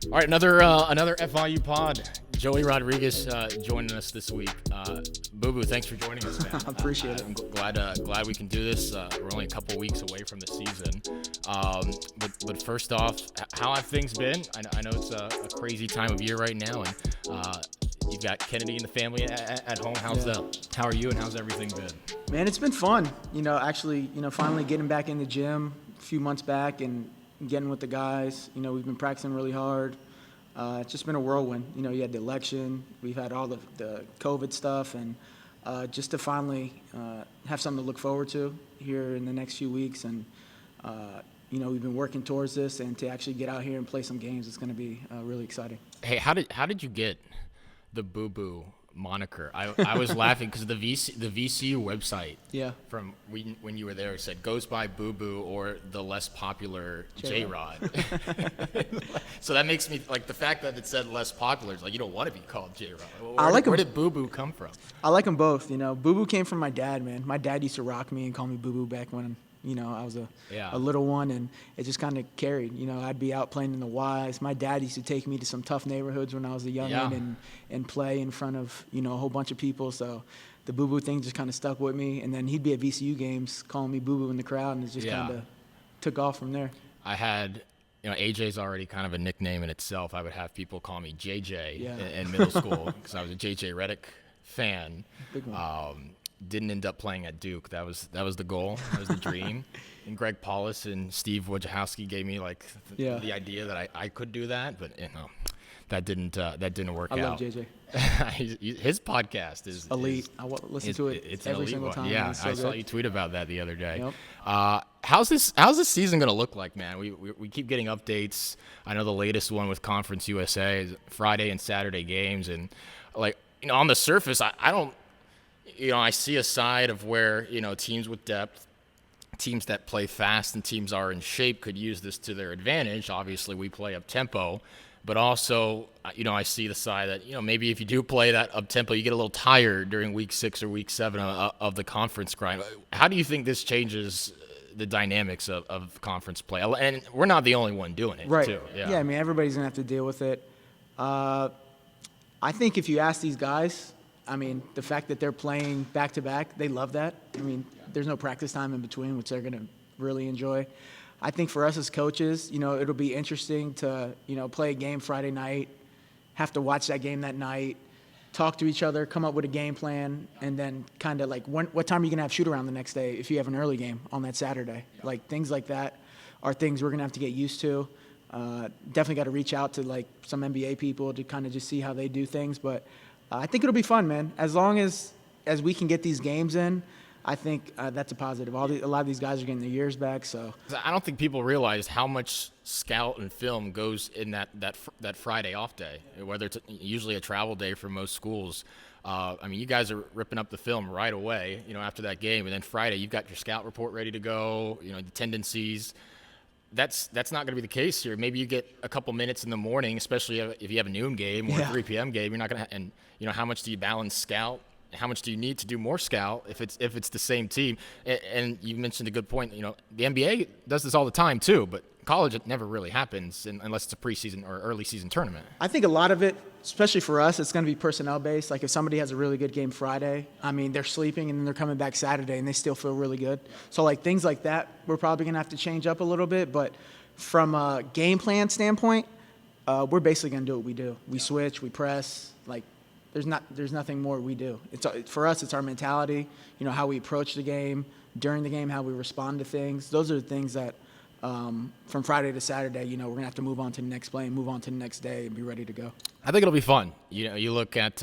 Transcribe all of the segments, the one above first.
All right, another FIU pod. Joey Rodriguez joining us this week. Boo Boo, thanks for joining us, man. I appreciate it. I'm glad we can do this. We're only a couple weeks away from the season. But first off, how have things been? I know it's a crazy time of year right now, and you've got Kennedy and the family at home. How are you, and how's everything been? Man, it's been fun. Finally getting back in the gym a few months back and getting with the guys. We've been practicing really hard. It's just been a whirlwind. You had the election, we've had all the COVID stuff, and just to finally have something to look forward to here in the next few weeks. And, we've been working towards this, and to actually get out here and play some games, it's going to be really exciting. Hey, how did you get the Boo Boo moniker? I was laughing because the VCU website, from when you were there, said goes by Boo Boo or the less popular J-Rod. So that makes me like the fact that it said less popular is like you don't want to be called J-Rod. Where did Boo Boo come from? I like them both. Boo Boo came from my dad, man. My dad used to rock me and call me Boo Boo back when I was a little one, and it just kind of carried. I'd be out playing in the Ys. My dad used to take me to some tough neighborhoods when I was a youngin' and play in front of, a whole bunch of people. So the Boo Boo thing just kind of stuck with me. And then he'd be at VCU games calling me Boo Boo in the crowd, and it just kind of took off from there. I had, AJ's already kind of a nickname in itself. I would have people call me JJ in middle school because I was a JJ Redick fan. Big one. Didn't end up playing at Duke. That was the goal. That was the dream. And Greg Paulus and Steve Wojciechowski gave me the idea that I could do that, but that didn't work out. I love JJ. His podcast is elite. I listen to it it's every single time. Yeah, so I saw you tweet about that the other day. Yep. How's this season going to look like, man? We keep getting updates. I know the latest one with Conference USA is Friday and Saturday games, and on the surface, I don't. I see a side of where, teams with depth, teams that play fast and teams are in shape could use this to their advantage. Obviously, we play up-tempo. But also, I see the side that, maybe if you do play that up-tempo, you get a little tired during week 6 or week 7 of the conference grind. How do you think this changes the dynamics of conference play? And we're not the only one doing it, right. too. Yeah, everybody's going to have to deal with it. I think if you ask these guys, the fact that they're playing back-to-back, they love that. There's no practice time in between, which they're going to really enjoy. I think for us as coaches, it'll be interesting to, play a game Friday night, have to watch that game that night, talk to each other, come up with a game plan, and then kind of what time are you going to have shoot-around the next day if you have an early game on that Saturday? Things like that are things we're going to have to get used to. Definitely got to reach out to, some NBA people to kind of just see how they do things, but I think it'll be fun, man. As long as we can get these games in, I think that's a positive. A lot of these guys are getting their years back, so. I don't think people realize how much scout and film goes in that Friday off day, whether it's usually a travel day for most schools. You guys are ripping up the film right away, after that game, and then Friday you've got your scout report ready to go, the tendencies. That's not going to be the case here. Maybe you get a couple minutes in the morning, especially if you have a noon game or a 3 p.m. game. You're not going to, and how much do you balance scout? How much do you need to do more scout if it's the same team? And you mentioned a good point. The NBA does this all the time too, but college it never really happens unless it's a preseason or early season tournament. I think a lot of it, especially for us, it's going to be personnel based. If somebody has a really good game Friday, they're sleeping and then they're coming back Saturday and they still feel really good. So things like that, we're probably going to have to change up a little bit. But from a game plan standpoint, we're basically going to do what we do. We switch, we press. There's nothing more we do. For us, it's our mentality. How we approach the game, during the game, how we respond to things. Those are the things that from Friday to Saturday, we're going to have to move on to the next play and move on to the next day and be ready to go. I think it'll be fun. You look at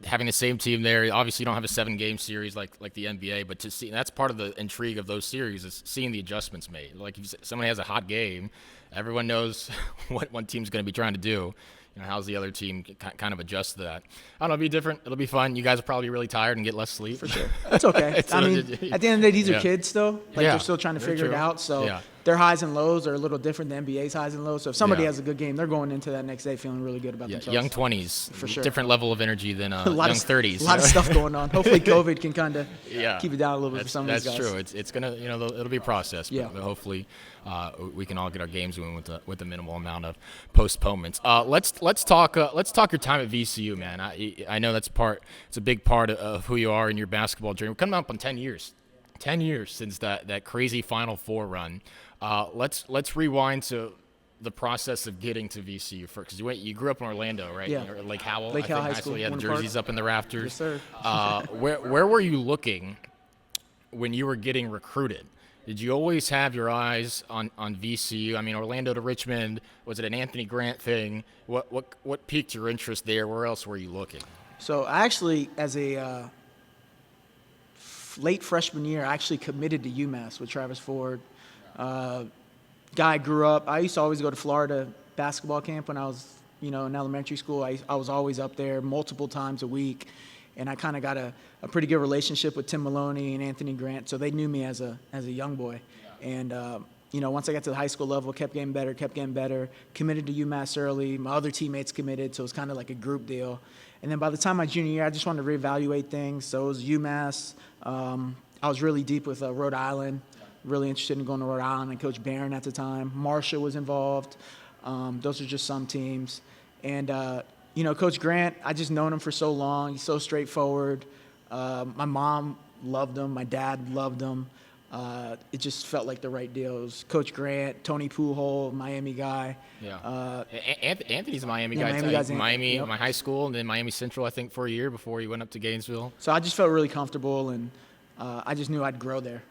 having the same team there. Obviously, you don't have a 7-game series like the NBA, but to see that's part of the intrigue of those series is seeing the adjustments made. If somebody has a hot game, everyone knows what one team's going to be trying to do. How's the other team kind of adjust to that? I don't know. It'll be different. It'll be fun. You guys will probably be really tired and get less sleep. For sure. That's okay. At the end of the day, these are kids still. They're still trying to figure it out. So their highs and lows are a little different than NBA's highs and lows. So if somebody Yeah. has a good game, they're going into that next day feeling really good about themselves. Young 20s, For sure. different level of energy than young 30s. A lot of stuff going on. Hopefully COVID can kind of Yeah. keep it down a little bit for some of these guys. That's true. It's gonna, it'll be a process. Yeah. But hopefully, we can all get our games win with a minimal amount of postponements. Let's talk your time at VCU, man. I know it's a big part of who you are in your basketball journey. We're coming up on 10 years. 10 years since that crazy Final Four run. Let's rewind to the process of getting to VCU first, because you grew up in Orlando, right? Yeah. Or Lake Howell. Lake I think Howell High School. You had the Winter Park. jerseys up in the rafters. Yes, sir. Where were you looking when you were getting recruited? Did you always have your eyes on VCU? I mean, Orlando to Richmond, was it an Anthony Grant thing? What piqued your interest there? Where else were you looking? So I actually, as a late freshman year, I actually committed to UMass with Travis Ford. Guy I grew up. I used to always go to Florida basketball camp when I was, in elementary school. I was always up there multiple times a week, and I kind of got a pretty good relationship with Tim Maloney and Anthony Grant, so they knew me as a young boy. And once I got to the high school level, kept getting better, committed to UMass early. My other teammates committed, so it was kind of like a group deal. And then by the time my junior year, I just wanted to reevaluate things. So it was UMass. I was really deep with Rhode Island, really interested in going to Rhode Island, and Coach Barron at the time. Marshall was involved. Those are just some teams. And, Coach Grant, I just known him for so long. He's so straightforward. My mom loved him. My dad loved him. It just felt like the right deal. It was Coach Grant, Tony Pujol, Miami guy. Yeah. Anthony's a Miami guy. Miami guy's Miami, yep. my high school, and then Miami Central, I think, for a year before he went up to Gainesville. So I just felt really comfortable, and I just knew I'd grow there.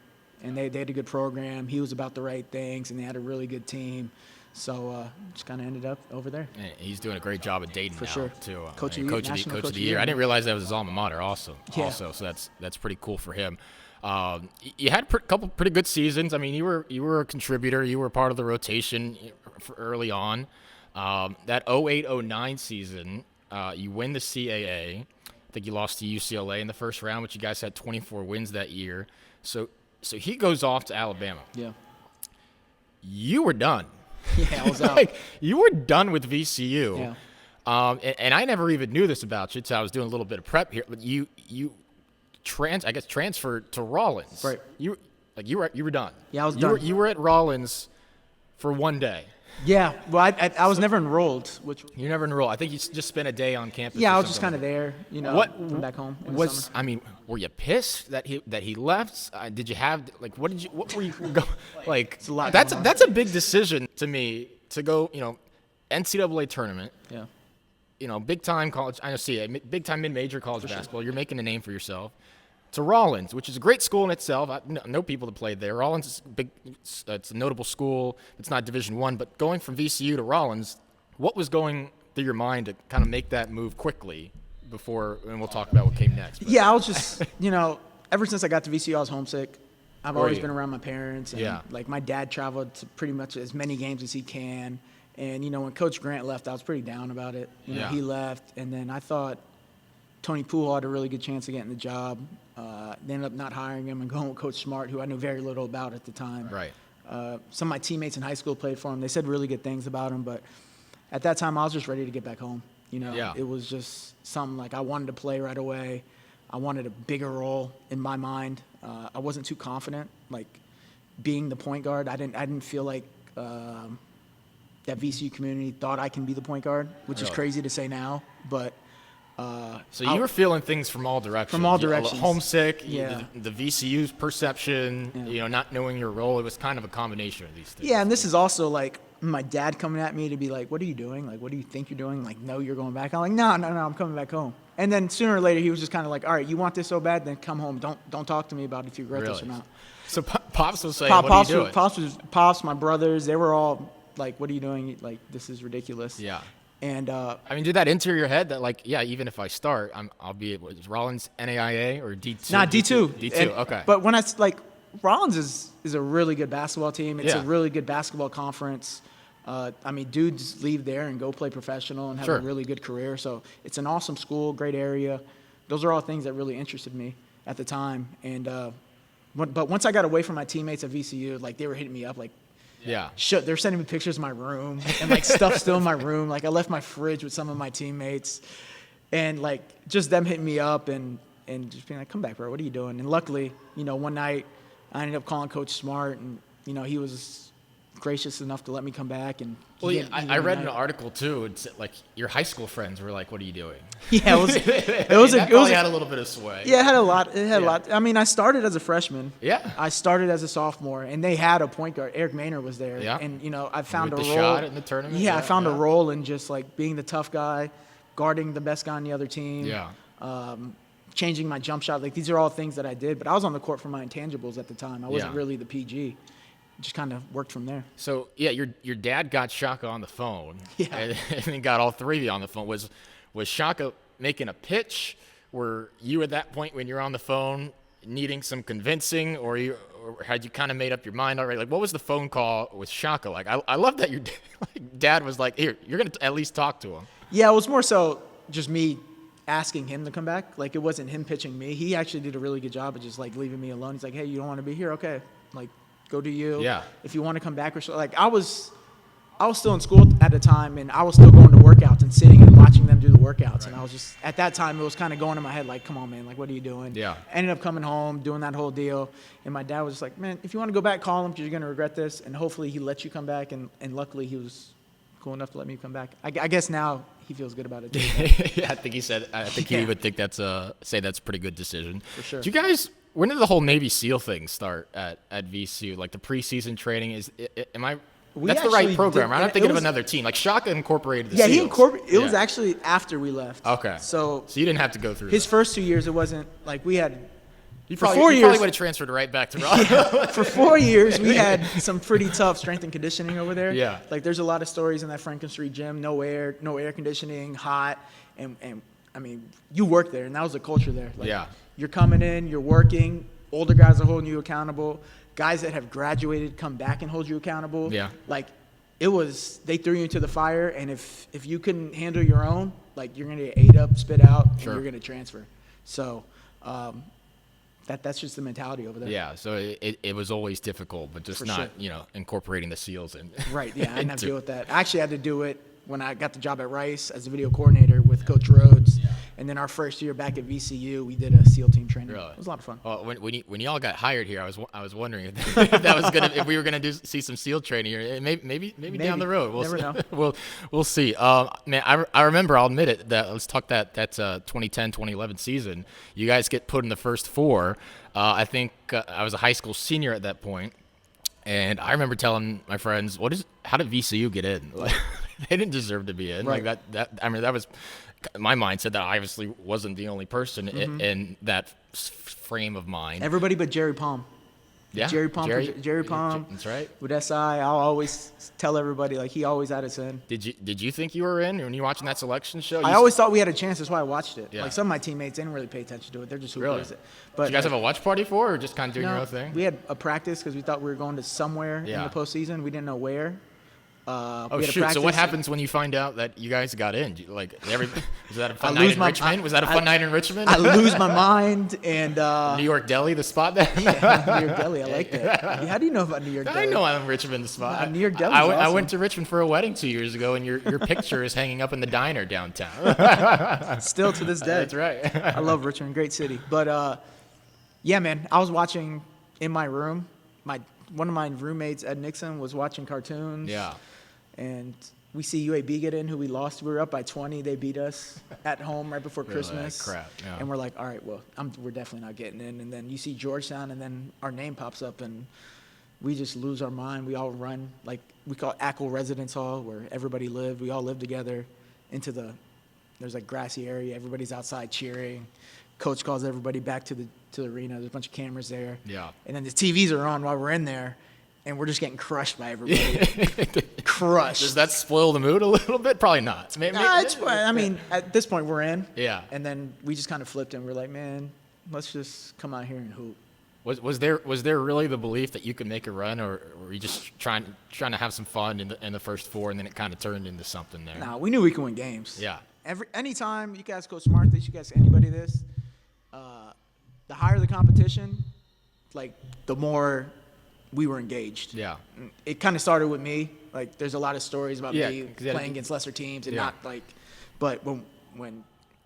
And they had a good program. He was about the right things, and they had a really good team. So just kind of ended up over there. And he's doing a great job at Dayton For now, sure. too. Coach of the year. I didn't realize that was his alma mater also. Yeah. So that's pretty cool for him. You had a couple pretty good seasons. I mean, you were a contributor. You were part of the rotation for early on. That 08-09 season, you win the CAA. I think you lost to UCLA in the first round, but you guys had 24 wins that year. So he goes off to Alabama. Yeah. You were done. Yeah, I was out. You were done with VCU. Yeah. And I never even knew this about you, so I was doing a little bit of prep here. But you transferred to Rollins. Right. You were done. Yeah, I was done. You were at Rollins for one day. Yeah. Well, I was never enrolled. You never enrolled. I think you just spent a day on campus. Yeah, or I was just something. kind of there, from back home. In the summer. I mean, were you pissed that he left? Did you have what were you going like? It's a lot That's going on. that's a big decision to me to go. NCAA tournament. Yeah. Big time college. I know big time mid-major college basketball. You're making a name for yourself. To Rollins, which is a great school in itself. I know people that played there. Rollins is big. It's a notable school. It's not Division I, but going from VCU to Rollins, what was going through your mind to kind of make that move quickly before, and we'll talk about what came next. But. Yeah, I was just, ever since I got to VCU, I was homesick. I've always you? been around my parents. And, Yeah. my dad traveled to pretty much as many games as he can. And, when Coach Grant left, I was pretty down about it. Yeah. He left. And then I thought Tony Pujol had a really good chance of getting the job. They ended up not hiring him and going with Coach Smart, who I knew very little about at the time. Right. Some of my teammates in high school played for him. They said really good things about him. But at that time, I was just ready to get back home. Yeah. It was just something like I wanted to play right away. I wanted a bigger role in my mind. I wasn't too confident, being the point guard. I didn't feel like that VCU community thought I can be the point guard, which is crazy to say now. But so you were feeling things from all directions. From all directions. Homesick. Yeah. The VCU's perception. Yeah. Not knowing your role. It was kind of a combination of these things. Yeah, and this is also my dad coming at me to be like, "What are you doing? What do you think you're doing? No, you're going back." I'm like, "No, I'm coming back home." And then sooner or later, he was just kind of like, "All right, you want this so bad, then come home. Don't talk to me about if you regret this or not." So Pops was saying, "What are you doing?" Pops, my brothers, they were all like, "What are you doing? This is ridiculous." Yeah. And did that enter your head that even if I start, I'll be is Rollins NAIA or D2? Nah, D2. D2. Okay. But when Rollins is a really good basketball team. It's Yeah. a really good basketball conference. Dudes leave there and go play professional and have a really good career. So it's an awesome school, great area. Those are all things that really interested me at the time. And but once I got away from my teammates at VCU, they were hitting me up Yeah. They're sending me pictures of my room and like stuff still in my room. Like I left my fridge with some of my teammates, and like just them hitting me up and just being like, "Come back, bro. What are you doing?" And luckily, one night I ended up calling Coach Smart, and he was gracious enough to let me come back. And I read an article too. It's like your high school friends were like, "What are you doing?" Yeah, it probably had a little bit of sway. Yeah, it had a lot. A lot. I mean, I started as a freshman. Yeah. I started as a sophomore, and they had a point guard. Eric Maynard was there. Yeah. And I found with a the role. shot in the tournament. Yeah, I found a role in just like being the tough guy, guarding the best guy on the other team. Yeah. Changing my jump shot. Like these are all things that I did, but I was on the court for my intangibles at the time. I wasn't really the PG. Just kind of worked from there. So yeah, your dad got Shaka on the phone. Yeah. And then got all three of you on the phone. Was Shaka making a pitch? Were you at that point when you're on the phone needing some convincing, or had you kind of made up your mind already? Like, what was the phone call with Shaka like? I love that your dad was like, "Here, you're gonna at least talk to him." Yeah, it was more so just me asking him to come back. Like it wasn't him pitching me. He actually did a really good job of just like leaving me alone. He's like, "Hey, you don't want to be here? Okay, like go do you. Yeah. If you want to come back or so." Like I was still in school at the time, and I was still going to workouts and sitting and watching them do the workouts. Right. And I was just at that time it was kind of going in my head like, "Come on, man, like what are you doing?" Yeah. Ended up coming home, doing that whole deal, and my dad was just like, "Man, if you want to go back, call him because you're gonna regret this." And hopefully he lets you come back, and luckily he was cool enough to let me come back. I guess now he feels good about it too. Yeah, I think he would think that's a pretty good decision. For sure. Do you guys? When did the whole Navy SEAL thing start at VCU? Like the preseason training that's the right program. I'm not thinking of another team. Like Shaka incorporated the SEALs. He incorporated. It was actually after we left. Okay. So you didn't have to go through his that. first 2 years. It wasn't like we had. You probably would have transferred right back to Rollins. For 4 years, we had some pretty tough strength and conditioning over there. Yeah. Like there's a lot of stories in that Franklin Street gym. No air conditioning, hot, and I mean, you work there, and that was the culture there. Like, yeah. You're coming in, you're working. Older guys are holding you accountable. Guys that have graduated come back and hold you accountable. Yeah. Like they threw you into the fire, and if you couldn't handle your own, like you're gonna get ate up, spit out, and you're gonna transfer. So. That's just the mentality over there. Yeah, so it was always difficult, but just incorporating the SEALs in. Right, yeah, I didn't have to deal with that. I actually had to do it when I got the job at Rice as a video coordinator with Coach Rhodes. Yeah. And then our first year back at VCU, we did a SEAL team training. Really? It was a lot of fun. Well, when y'all got hired here, I was wondering if we were gonna see some SEAL training here. Maybe down the road. Never know. We'll see. Man, I remember. I'll admit it. Let's talk that 2010-2011 season. You guys get put in the first four. I think I was a high school senior at that point, and I remember telling my friends, how did VCU get in? Like, they didn't deserve to be in. Right. Like that was my mindset. That I obviously wasn't the only person in that frame of mind. Everybody but Jerry Palm. Yeah, Jerry Palm. That's right. With SI, I'll always tell everybody, like, he always had us in. Did you think you were in when you were watching that selection show? I always thought we had a chance. That's why I watched it. Yeah. Like, some of my teammates didn't really pay attention to it. They're just hoopers. Really? But did you guys have a watch party for, or just kind of doing your own thing? We had a practice because we thought we were going to somewhere in the postseason. We didn't know where. Oh shoot! So what happens when you find out that you guys got in? Was that a fun night in Richmond? Was that a fun night in Richmond? I lose my mind and New York Deli, the spot there. Yeah, New York Deli, I like that. How do you know about New York Deli? I know I'm Richmond, the spot. New York Deli. I went to Richmond for a wedding 2 years ago, and your picture is hanging up in the diner downtown. Still to this day. That's right. I love Richmond, great city. But yeah, man, I was watching in my room. One of my roommates, Ed Nixon, was watching cartoons. Yeah. And we see UAB get in, who we lost. We were up by 20. They beat us at home right before Christmas. Crap. Yeah. And we're like, all right, well, we're definitely not getting in. And then you see Georgetown, and then our name pops up, and we just lose our mind. We all run, like we call it Ackle Residence Hall, where everybody lived. We all lived together into there's like grassy area. Everybody's outside cheering. Coach calls everybody back to the arena. There's a bunch of cameras there. Yeah. And then the TVs are on while we're in there. And we're just getting crushed by everybody. Crushed. Does that spoil the mood a little bit? Probably not. It's fine. I mean, at this point, we're in. Yeah. And then we just kind of flipped and we're like, man, let's just come out here and hoop. Was there really the belief that you could make a run, or were you just trying to have some fun in the first four, and then it kind of turned into something there? Nah, we knew we could win games. Yeah. Anytime you guys Coach Smart this, you guys anybody this, the higher the competition, like the more we were engaged. Yeah. It kind of started with me. Like, there's a lot of stories about me exactly. playing against lesser teams and not like, but when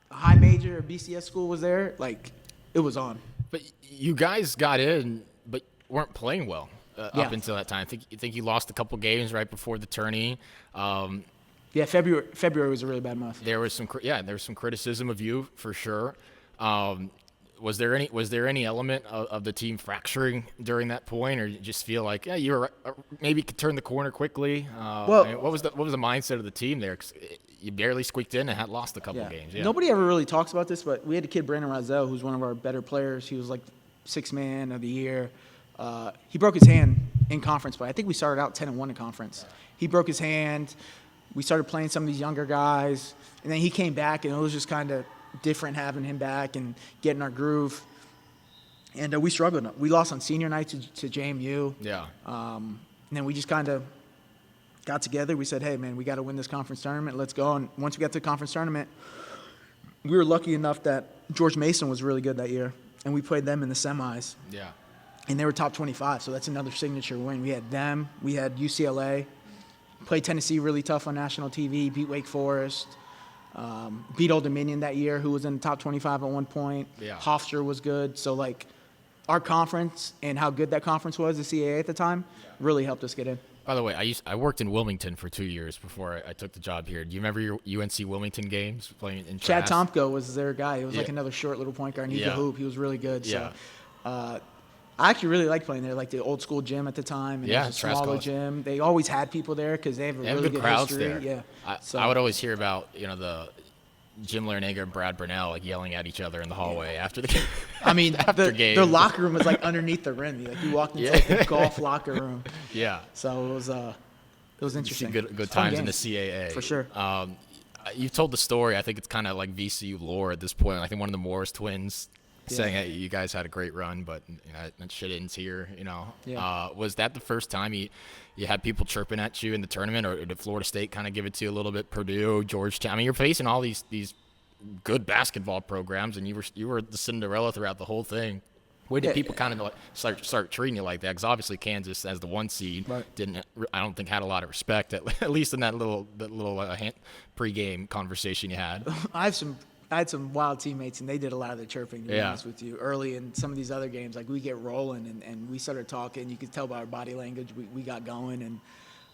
a high major or BCS school was there, like, it was on. But you guys got in, but weren't playing well up until that time. I think you lost a couple games right before the tourney. February was a really bad month. There was some criticism of you for sure. Was there any element of the team fracturing during that point, or you just feel like you were maybe could turn the corner quickly? What was the mindset of the team there? 'Cause you barely squeaked in and had lost a couple games. Yeah. Nobody ever really talks about this, but we had a kid, Brandon Rozelle, who's one of our better players. He was like sixth man of the year. He broke his hand in conference play. I think we started out 10-1 in conference. He broke his hand. We started playing some of these younger guys, and then he came back, and it was just kind of different having him back and getting our groove. And we struggled. We lost on senior night to JMU. Yeah. And then we just kind of got together. We said, hey, man, we got to win this conference tournament. Let's go. And once we got to the conference tournament, we were lucky enough that George Mason was really good that year, and we played them in the semis. Yeah. And they were top 25, so that's another signature win. We had them. We had UCLA. Played Tennessee really tough on national TV, beat Wake Forest. Beat Old Dominion that year, who was in the top 25 at one point. Yeah. Hofstra was good. So, like, our conference and how good that conference was, the CAA at the time, really helped us get in. By the way, I worked in Wilmington for 2 years before I took the job here. Do you remember your UNC Wilmington games playing in Chad Trask? Tomko was their guy. He was like another short little point guard. And he could hoop. He was really good. Yeah. So, I actually really liked playing there, like the old school gym at the time. And it was a smaller gym. They always had people there because they have a really good crowds history. there. Yeah. I would always hear about the Jim Larinaga and Brad Burnell like yelling at each other in the hallway after the game. I mean, after games. Their locker room was like underneath the rim. Like you walked into like the golf locker room. Yeah. So it was interesting. You see good times in the CAA for sure. You've told the story. I think it's kind of like VCU lore at this point. I think one of the Morris twins saying, "Hey, you guys had a great run, but that shit ends here." Was that the first time you had people chirping at you in the tournament, or did Florida State kind of give it to you a little bit? Purdue, Georgetown. I mean, you're facing all these good basketball programs, and you were the Cinderella throughout the whole thing. Where did people kind of start treating you like that? Because obviously Kansas, as the 1 seed, I don't think had a lot of respect, at least in that little pregame conversation you had. I had some wild teammates, and they did a lot of the chirping, to be honest with you. Early in some of these other games, like we get rolling, and we started talking. You could tell by our body language we got going, and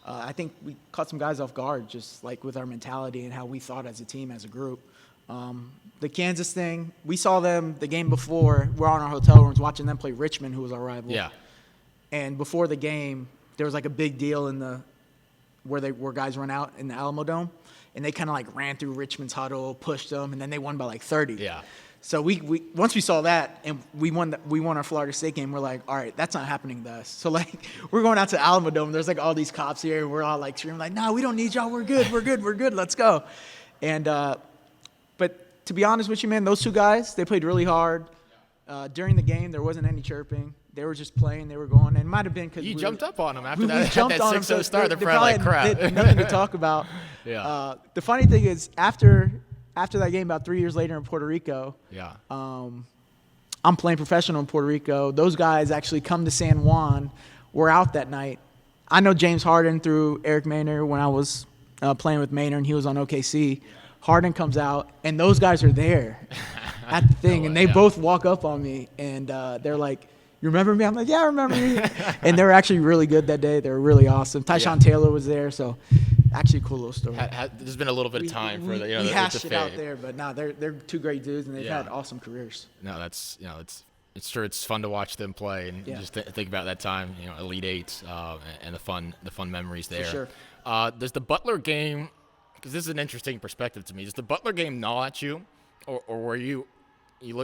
I think we caught some guys off guard, just like with our mentality and how we thought as a team, as a group. The Kansas thing, we saw them the game before. We're on our hotel rooms watching them play Richmond, who was our rival. Yeah. And before the game, there was like a big deal where guys run out in the Alamo Dome, and they kind of like ran through Richmond's huddle, pushed them, and then they won by like 30. Yeah. So we once we saw that and we won our Florida State game, we're like, all right, that's not happening to us. So like we're going out to Alamo Dome. There's like all these cops here, and we're all like screaming like, no, we don't need y'all. We're good. Let's go. And but to be honest with you, man, those two guys, they played really hard. During the game, there wasn't any chirping. They were just playing. They were going. And it might have been because you jumped up on them after we that jumped on 6-0 them, start. They're they probably like, crap. Had nothing to talk about. Yeah. The funny thing is, after that game, about 3 years later in Puerto Rico, I'm playing professional in Puerto Rico. Those guys actually come to San Juan. We're out that night. I know James Harden through Eric Maynard when I was playing with Maynard, and he was on OKC. Harden comes out, and those guys are there at the thing, and they both walk up on me, and they're like, you remember me? I'm like, yeah, I remember you. And they were actually really good that day. They were really awesome. Tyshawn Taylor was there, so actually a cool little story. There's been a little bit of time for the we hashed it out there, but no, they're two great dudes, and they've had awesome careers. No, that's it's sure it's fun to watch them play and just think about that time, Elite Eight, and the fun memories there. For sure. Does the Butler game, because this is an interesting perspective to me, does the Butler game gnaw at you, or were you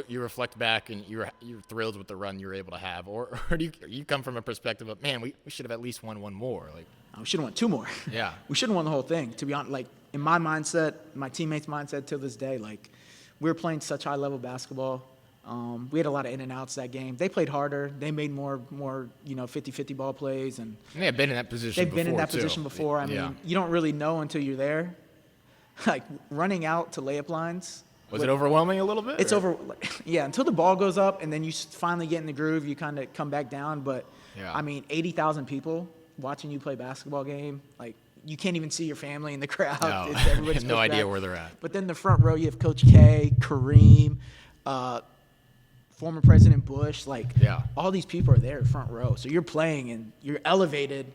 reflect back and you're thrilled with the run you were able to have, or do you come from a perspective of, man, we should have at least won one more? Like, we should have won two more. Yeah. We should have won the whole thing, to be honest. Like, in my mindset, my teammates' mindset till this day, like, we were playing such high-level basketball. We had a lot of in and outs that game. They played harder. They made more 50-50 ball plays, and they have been in that position. They've been in that position before. I mean, you don't really know until you're there. Like running out to layup lines Was it overwhelming a little bit? It's yeah, until the ball goes up and then you finally get in the groove, you kind of come back down. But, Yeah. I mean, 80,000 people watching you play basketball game, like, you can't even see your family in the crowd. No, Everybody's I have no pushed idea back. where they're at. But then the front row, you have Coach K, Kareem, former President Bush. Like, Yeah. all these people are there front row. So you're playing and you're elevated.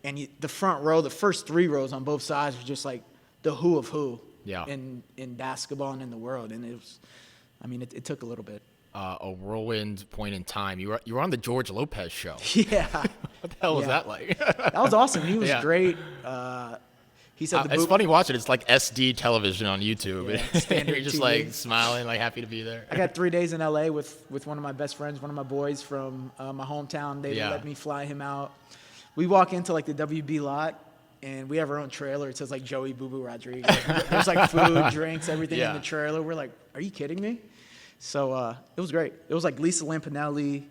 And the front row, the first 3 rows on both sides are just like the who of who in basketball and in the world. And it was, I mean, it took a little bit. A whirlwind point in time. You were on the George Lopez show. Yeah. What the hell was that like? That was awesome. He was Yeah. great. He said It's funny watching. It's like SD television on YouTube. Yeah, standard You're just TV. like smiling, like happy to be there. I got 3 days in LA with one of my best friends, one of my boys from my hometown. They let me fly him out. We walk into like the WB lot, and we have our own trailer. It says like Joey Boo Boo Rodriguez. There's like food, drinks, everything in the trailer. We're like, are you kidding me? So it was great. It was like Lisa Lampanelli.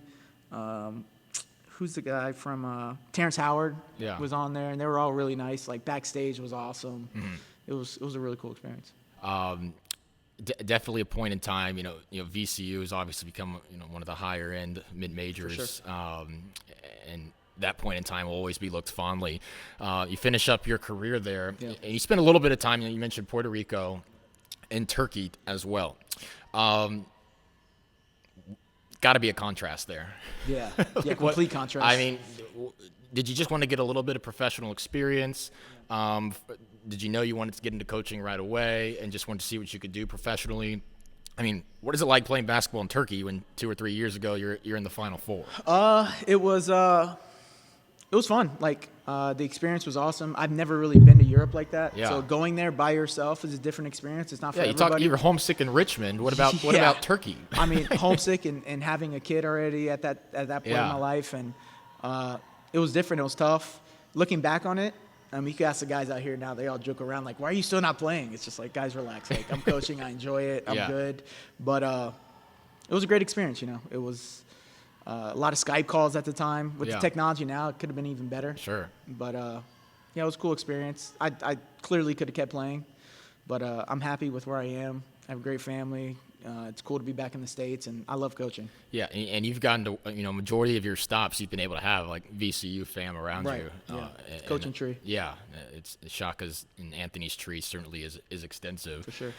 Who's the guy from Terrence Howard was on there, and they were all really nice. Like backstage was awesome. Mm-hmm. It was a really cool experience. Definitely a point in time. You know, VCU has obviously become one of the higher end mid majors, and that point in time will always be looked fondly. You finish up your career there, and you spend a little bit of time. You mentioned Puerto Rico and Turkey as well. Got to be a contrast there. Yeah, complete contrast. I mean, did you just want to get a little bit of professional experience? Did you know you wanted to get into coaching right away and just wanted to see what you could do professionally? I mean, what is it like playing basketball in Turkey when 2 or 3 years ago you're in the Final Four? It was fun. Like the experience was awesome. I've never really been to Europe like that. Yeah. So going there by yourself is a different experience. It's not for everybody. You were homesick in Richmond. What about Turkey? I mean, homesick and having a kid already at that point in my life, and it was different. It was tough. Looking back on it, you can ask the guys out here now. They all joke around like, "Why are you still not playing?" It's just like, guys, relax. Like I'm coaching. I enjoy it. I'm good. But it was a great experience. It was. A lot of Skype calls at the time. With the technology now, it could have been even better. Sure. But, it was a cool experience. I clearly could have kept playing, but I'm happy with where I am. I have a great family. It's cool to be back in the States, and I love coaching. Yeah, and you've gotten to, majority of your stops you've been able to have, like, VCU fam around you. Coaching tree. Yeah, it's Shaka's and Anthony's tree certainly is extensive. For sure.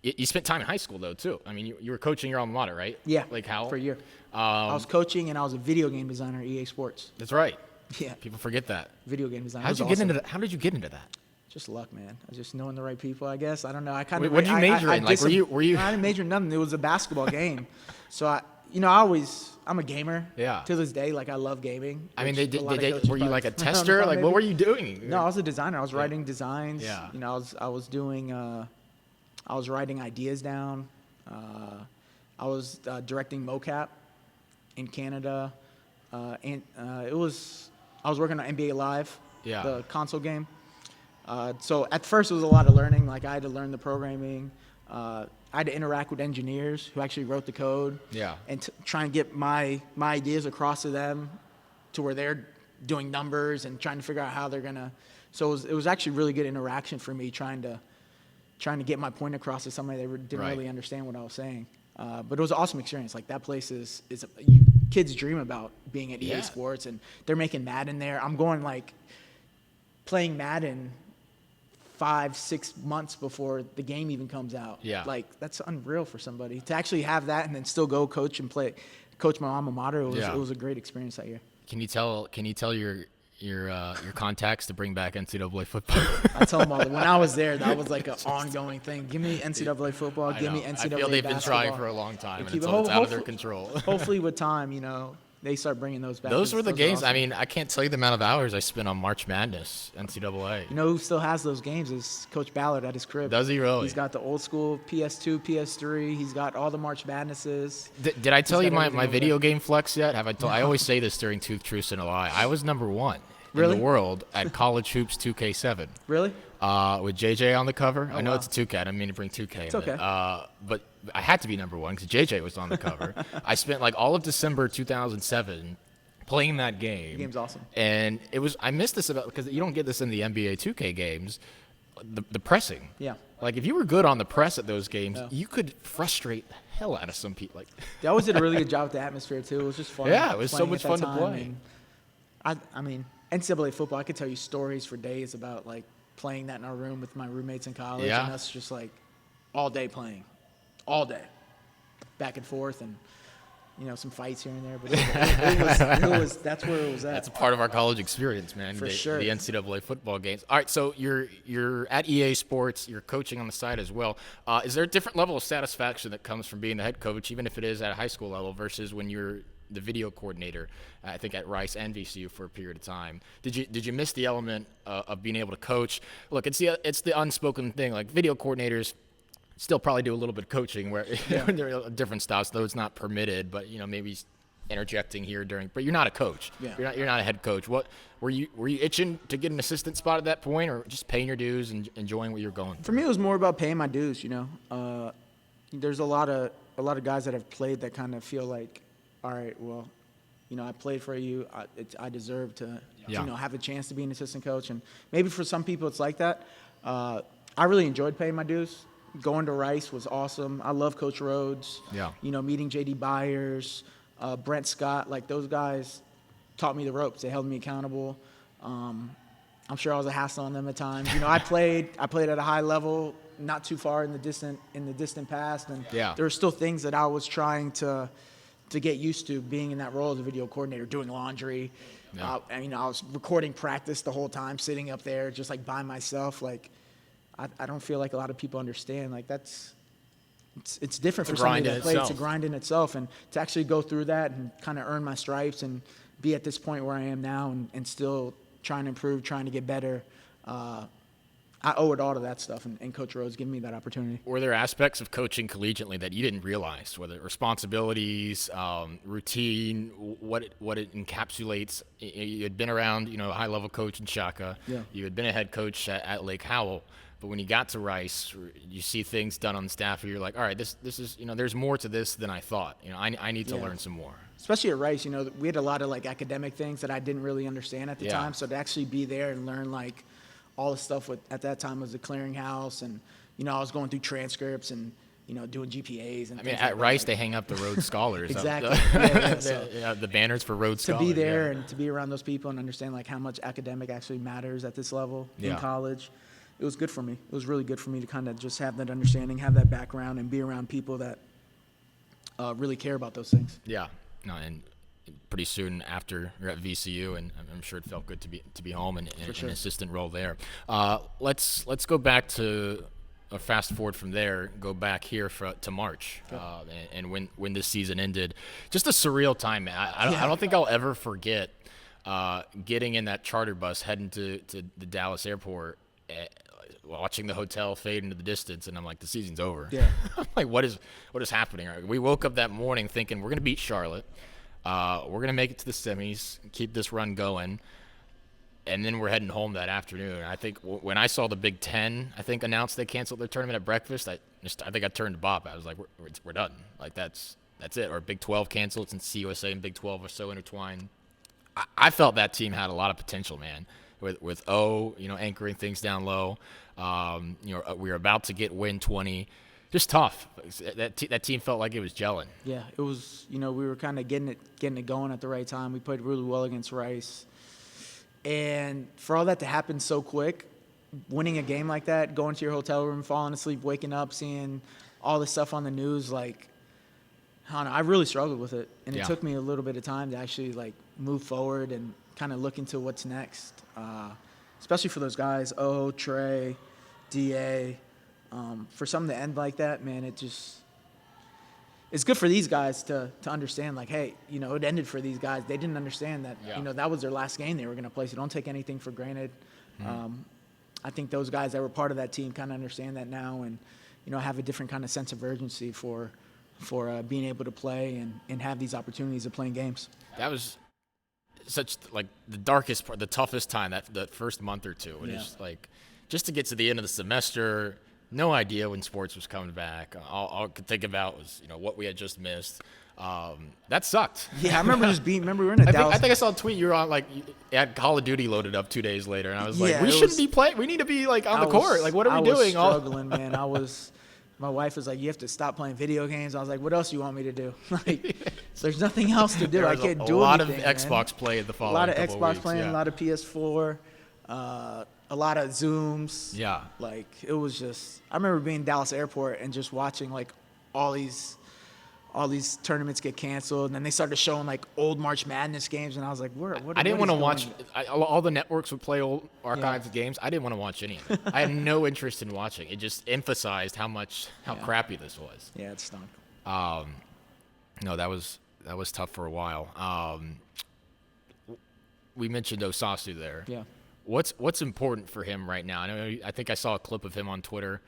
You spent time in high school, though, too. I mean, you were coaching your alma mater, right? Yeah. Like how? For a year. I was coaching, and I was a video game designer at EA Sports. That's right. Yeah. People forget that. Video game designer. How did you get into that? Just luck, man. I was just knowing the right people, I guess. I don't know. What did you major in? Like, were you? I didn't major in nothing. It was a basketball game. So I'm a gamer. Yeah. To this day, like I love gaming. I mean, were you like a tester? Like, what were you doing? No, I was a designer. I was writing designs. Yeah. I was doing. I was writing ideas down. I was directing mocap in Canada, and I was working on NBA Live, the console game. So at first it was a lot of learning. Like I had to learn the programming. I had to interact with engineers who actually wrote the code. Yeah. And try and get my ideas across to them, to where they're doing numbers and trying to figure out how they're gonna. So it was actually really good interaction for me trying to get my point across to somebody that didn't really understand what I was saying. But it was an awesome experience. Like that place is kids dream about being at EA Sports, and they're making Madden there. I'm going like playing Madden 5-6 months before the game even comes out. Yeah. Like that's unreal for somebody to actually have that and then still go coach my alma mater. It was a great experience that year. Can you tell your contacts to bring back NCAA football? I tell them all that when I was there, that was like an ongoing thing. Give me NCAA football. Give me NCAA basketball. I feel they've been trying for a long time, and it's out of their control. Hopefully, with time, they start bringing those back. Those were the games. Awesome. I mean, I can't tell you the amount of hours I spent on March Madness, NCAA. You know who still has those games is Coach Ballard at his crib. Does he really? He's got the old school PS2, PS3. He's got all the March Madnesses. Did I tell you my video game flex yet? Have I told? I always say this during Tooth, Truth, and a Lie. I was number 1 in the world at College Hoops 2K7. Really? With JJ on the cover. Oh, I know wow. it's a 2K. I didn't mean to bring 2K. It's okay. But I had to be number 1 because JJ was on the cover. I spent like all of December 2007 playing that game. The game's awesome. And I missed this because you don't get this in the NBA 2K games. the pressing. Yeah. Like, if you were good on the press at those games, Yeah. you could frustrate the hell out of some people. Like, They always did a really good job with the atmosphere, too. It was just fun. Yeah, it was so playing much at that fun to time. play. And I mean, NCAA football, I could tell you stories for days about, like, playing that in our room with my roommates in college. Yeah. And us just, like, all day playing. All day. Back and forth and, some fights here and there. But that's where it was at. that's a part of our college experience, man. For sure. The NCAA football games. All right, so you're at EA Sports. You're coaching on the side as well. Is there a different level of satisfaction that comes from being the head coach, even if it is at a high school level, versus when you're the video coordinator, I think at Rice and VCU for a period of time? Did you miss the element of being able to coach? Look, it's the unspoken thing. Like, video coordinators still probably do a little bit of coaching where there are different styles, though it's not permitted, but maybe interjecting here but you're not a coach. Yeah. You're not a head coach. What were you itching to get an assistant spot at that point, or just paying your dues and enjoying what you're going For me, it was more about paying my dues. There's a lot of guys that have played that kind of feel like, all right, well, I played for you. I deserve to have a chance to be an assistant coach. And maybe for some people it's like that. I really enjoyed paying my dues. Going to Rice was awesome. I love Coach Rhodes. Yeah. Meeting J.D. Byers, Brent Scott. Like, those guys taught me the ropes. They held me accountable. I'm sure I was a hassle on them at times. I played at a high level, not too far in the distant past, and there were still things that I was trying to get used to being in that role as a video coordinator, doing laundry. Yeah. I was recording practice the whole time, sitting up there just like by myself. Like, I don't feel like a lot of people understand. Like, it's different for somebody that plays. It's a grind in itself, and to actually go through that and kind of earn my stripes and be at this point where I am now and still trying to improve, trying to get better. I owe it all to that stuff, and Coach Rhodes giving me that opportunity. Were there aspects of coaching collegiately that you didn't realize, whether responsibilities, routine, what it encapsulates? You had been around, a high-level coach in Shaka. Yeah. You had been a head coach at Lake Howell. But when you got to Rice, you see things done on the staff, and you're like, all right, this is, there's more to this than I thought. I need to learn some more. Especially at Rice, we had a lot of, like, academic things that I didn't really understand at the time. So to actually be there and learn, like, all the stuff at that time was the clearinghouse, and I was going through transcripts and doing GPAs and. At Rice they hang up the Rhodes Scholars. Exactly. The banners for Rhodes Scholars. To be there and to be around those people and understand, like, how much academic actually matters at this level in college, it was good for me. It was really good for me to kind of just have that understanding, have that background, and be around people that really care about those things. Yeah. No, and pretty soon after you're at VCU, and I'm sure it felt good to be home and an assistant role there. Let's go back to fast forward from there. Go back here to March, and when this season ended, just a surreal time, man. I don't think I'll ever forget getting in that charter bus heading to the Dallas airport. Watching the hotel fade into the distance, and I'm like, the season's over. Yeah. I'm like, what is happening? We woke up that morning thinking we're going to beat Charlotte. We're going to make it to the semis, keep this run going, and then we're heading home that afternoon. I think when I saw the Big Ten, announced they canceled their tournament at breakfast, I think I turned to Bob. I was like, we're done. Like, that's it. Or Big 12 canceled since CUSA and Big 12 are so intertwined. I felt that team had a lot of potential, man. With O, anchoring things down low. We were about to get win 20. Just tough. That team felt like it was gelling. Yeah, it was. We were kind of getting it going at the right time. We played really well against Rice, and for all that to happen so quick, winning a game like that, going to your hotel room, falling asleep, waking up, seeing all this stuff on the news, like, I don't know, I really struggled with it, and it took me a little bit of time to actually, like, move forward and kind of look into what's next, especially for those guys, O, Trey, DA. For something to end like that, man, it's good for these guys to understand, like, hey, it ended for these guys. They didn't understand that, that was their last game they were going to play, so don't take anything for granted. I think those guys that were part of that team kind of understand that now and, have a different kind of sense of urgency for being able to play and have these opportunities of playing games. That was such, like, the darkest part, the toughest time, that first month or two. It was like, just to get to the end of the semester, no idea when sports was coming back. All I could think about was, what we had just missed. That sucked. Yeah, I remember we were in a Dallas. I think I saw a tweet you were on, like, you had Call of Duty loaded up 2 days later, and I was like, Yeah, we shouldn't be playing. We need to be, like, on the court. Like, what are we doing? I was struggling, man. My wife was like, you have to stop playing video games. I was like, what else do you want me to do? Like, there's nothing else to do. I can't do anything. A lot of Xbox play the following couple weeks. A lot of Xbox playing, a lot of PS4, a lot of Zooms. Yeah. Like, it was just, I remember being in Dallas Airport and just watching, like, all these tournaments get canceled, and then they started showing like old March Madness games, and I was like, "What?" I didn't want to watch. All the networks would play old archives of games. I didn't want to watch any of it. I had no interest in watching. It just emphasized how crappy this was. Yeah, it stunk. No, that was tough for a while. We mentioned Osasu there. Yeah. What's important for him right now? I think I saw a clip of him on Twitter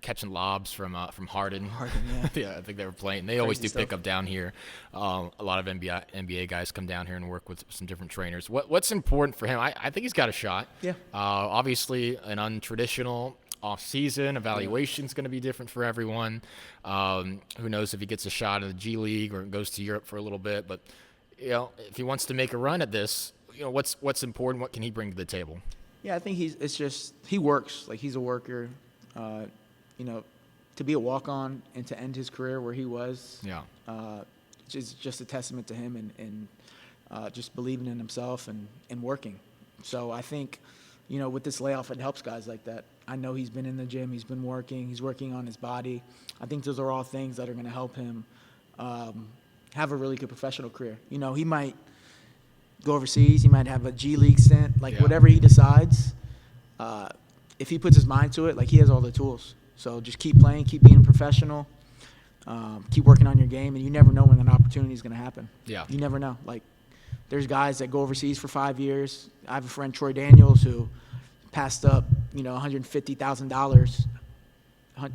catching lobs from Harden. Yeah. Yeah, I think they were playing. They always do pick up down here. A lot of NBA guys come down here and work with some different trainers. What's important for him? I think he's got a shot. Yeah. Obviously, an untraditional off-season evaluation's going to be different for everyone. Who knows if he gets a shot in the G League or goes to Europe for a little bit? But if he wants to make a run at this, what's important? What can he bring to the table? Yeah, I think he works. Like, he's a worker. To be a walk-on and to end his career where he was, is just a testament to him and just believing in himself and working. So I think, with this layoff, it helps guys like that. I know he's been in the gym, he's been working, he's working on his body. I think those are all things that are going to help him have a really good professional career. He might go overseas, he might have a G League stint, whatever he decides. If he puts his mind to it, he has all the tools. So just keep playing, keep being professional, keep working on your game, and you never know when an opportunity is going to happen. Yeah. You never know. There's guys that go overseas for 5 years. I have a friend, Troy Daniels, who passed up, $150,000.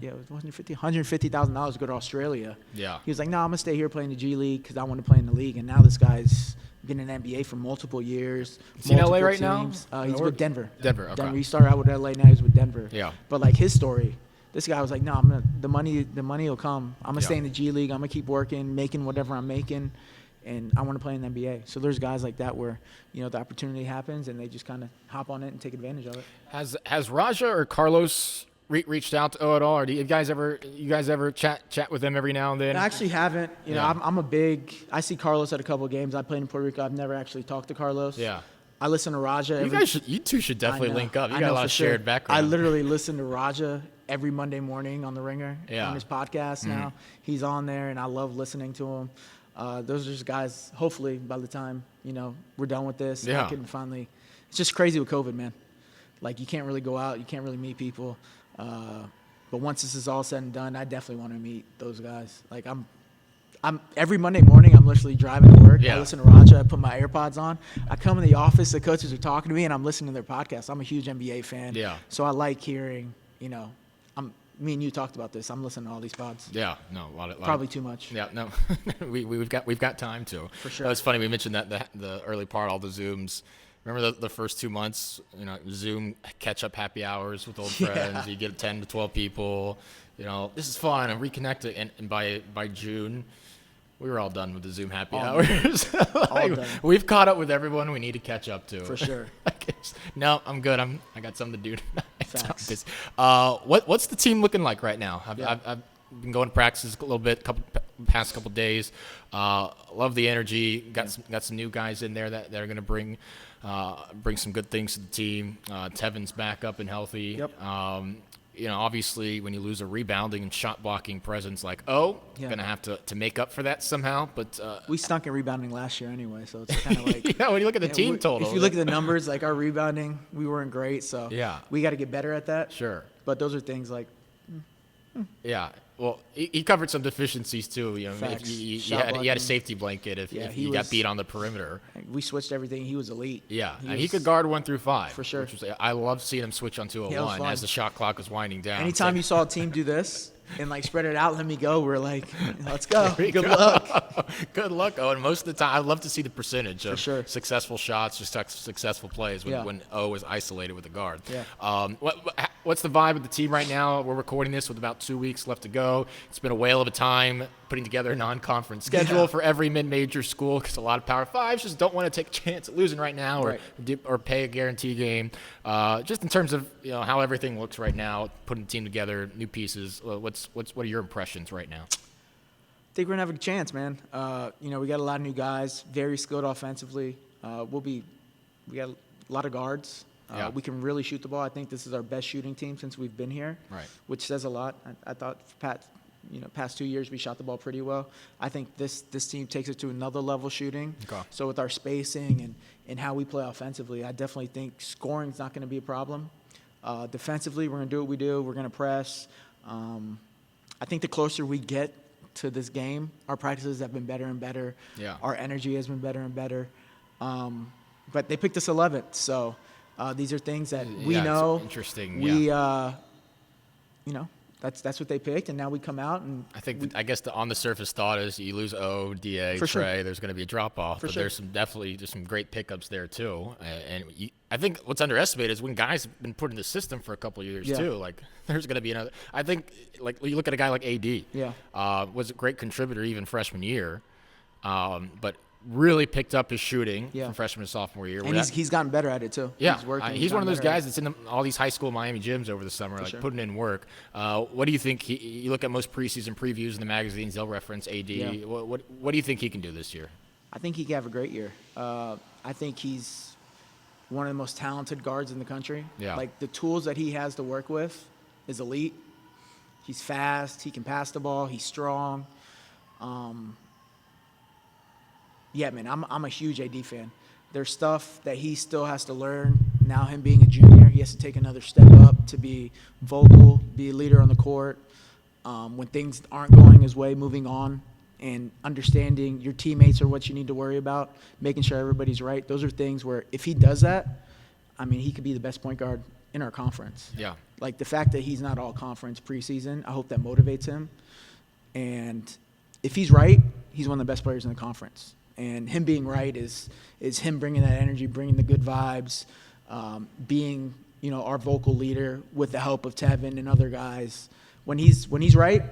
Yeah, it was $150,000 to go to Australia. Yeah. He was like, no, I'm going to stay here playing the G League because I want to play in the league. And now this guy's been in the NBA for multiple years. Is he in LA right teams. now? He's with Denver. Denver, okay. He started out with LA, now he's with Denver. Yeah. But his story, this guy was like, no, the money will come. I'm gonna stay in the G League. I'm gonna keep working, making whatever I'm making, and I want to play in the NBA. So there's guys like that where the opportunity happens and they just kind of hop on it and take advantage of it. Has Raja or Carlos reached out to O at all, or do you guys ever chat with them every now and then? I actually haven't. I see Carlos at a couple of games. I played in Puerto Rico. I've never actually talked to Carlos. Yeah. I listen to Raja. You two should definitely link up. You got a lot of shared background. I literally listen to Raja every Monday morning on The Ringer on his podcast now. He's on there, and I love listening to him. Those are just guys, hopefully, by the time, we're done with this, I can finally – it's just crazy with COVID, man. You can't really go out. You can't really meet people. But once this is all said and done, I definitely want to meet those guys. I'm every Monday morning, I'm literally driving to work. Yeah. I listen to Raja. I put my AirPods on. I come in the office. The coaches are talking to me, and I'm listening to their podcast. I'm a huge NBA fan. Yeah. So I like hearing, me and you talked about this. I'm listening to all these pods. Yeah. No, a lot Probably too much. Yeah. No, we've got time to. For sure. It's funny we mentioned that the early part, all the Zooms. Remember the first 2 months, Zoom catch-up happy hours with old friends. You get 10 to 12 people. This is fun. I'm reconnecting. And by June, we were all done with the Zoom happy hours. All done. We've caught up with everyone we need to catch up to. For sure. No, I'm good. I got something to do tonight. Facts. What's the team looking like right now? I've been going to practice a little bit, past couple days. Love the energy. Got some new guys in there that are going to bring some good things to the team. Tevin's back up and healthy. Yep. Obviously when you lose a rebounding and shot blocking presence gonna have to make up for that somehow. But we stunk at rebounding last year anyway, so it's kind of like when you look at the team total. If you look at the numbers, our rebounding, we weren't great. So we got to get better at that. Sure. But those are things Yeah. Well, he covered some deficiencies too. If you had a safety blanket if you got beat on the perimeter. We switched everything. He was elite. Yeah, he could guard 1 through 5 for sure. I love seeing him switch on 201 as the shot clock was winding down. Anytime you saw a team do this and spread it out, let me go. We're like, let's go. Good luck. Good luck. Oh, and most of the time, I love to see the percentage of sure. successful shots, just successful plays when O is isolated with the guard. Yeah. What's the vibe of the team right now? We're recording this with about 2 weeks left to go. It's been a whale of a time putting together a non-conference schedule for every mid-major school because a lot of Power Fives just don't want to take a chance at losing right now or pay a guarantee game. Just in terms of how everything looks right now, putting the team together, new pieces. What are your impressions right now? I think we're gonna have a chance, man. We got a lot of new guys, very skilled offensively. We got a lot of guards. We can really shoot the ball. I think this is our best shooting team since we've been here, which says a lot. I thought past 2 years we shot the ball pretty well. I think this team takes it to another level shooting. Okay. So with our spacing and how we play offensively, I definitely think scoring's not going to be a problem. Defensively, we're going to do what we do. We're going to press. I think the closer we get to this game, our practices have been better and better. Yeah. Our energy has been better and better. But they picked us 11th, so these are things that we know. Interesting. That's what they picked, and now we come out and I guess the on the surface thought is you lose DA, Trey. Sure. There's going to be a drop off, but there's some great pickups there too. And I think what's underestimated is when guys have been put in the system for a couple of years too. Like there's going to be another. I think like you look at a guy like AD. Was a great contributor even freshman year, but really picked up his shooting from freshman to sophomore year. And he's gotten better at it too. Yeah, he's one of those guys that's in all these high school Miami gyms over the summer, putting in work. What do you think? You look at most preseason previews in the magazines; they'll reference AD. Yeah. What do you think he can do this year? I think he can have a great year. I think he's one of the most talented guards in the country. Yeah. Like the tools that he has to work with is elite. He's fast. He can pass the ball. He's strong. Yeah, man, I'm a huge AD fan. There's stuff that he still has to learn. Now him being a junior, he has to take another step up to be vocal, be a leader on the court. When things aren't going his way, moving on and understanding your teammates are what you need to worry about, making sure everybody's right. Those are things where if he does that, I mean, he could be the best point guard in our conference. Yeah. Like the fact that he's not all conference preseason, I hope that motivates him. And if he's right, he's one of the best players in the conference. And him being right is him bringing that energy, bringing the good vibes, being our vocal leader with the help of Tevin and other guys. When he's right,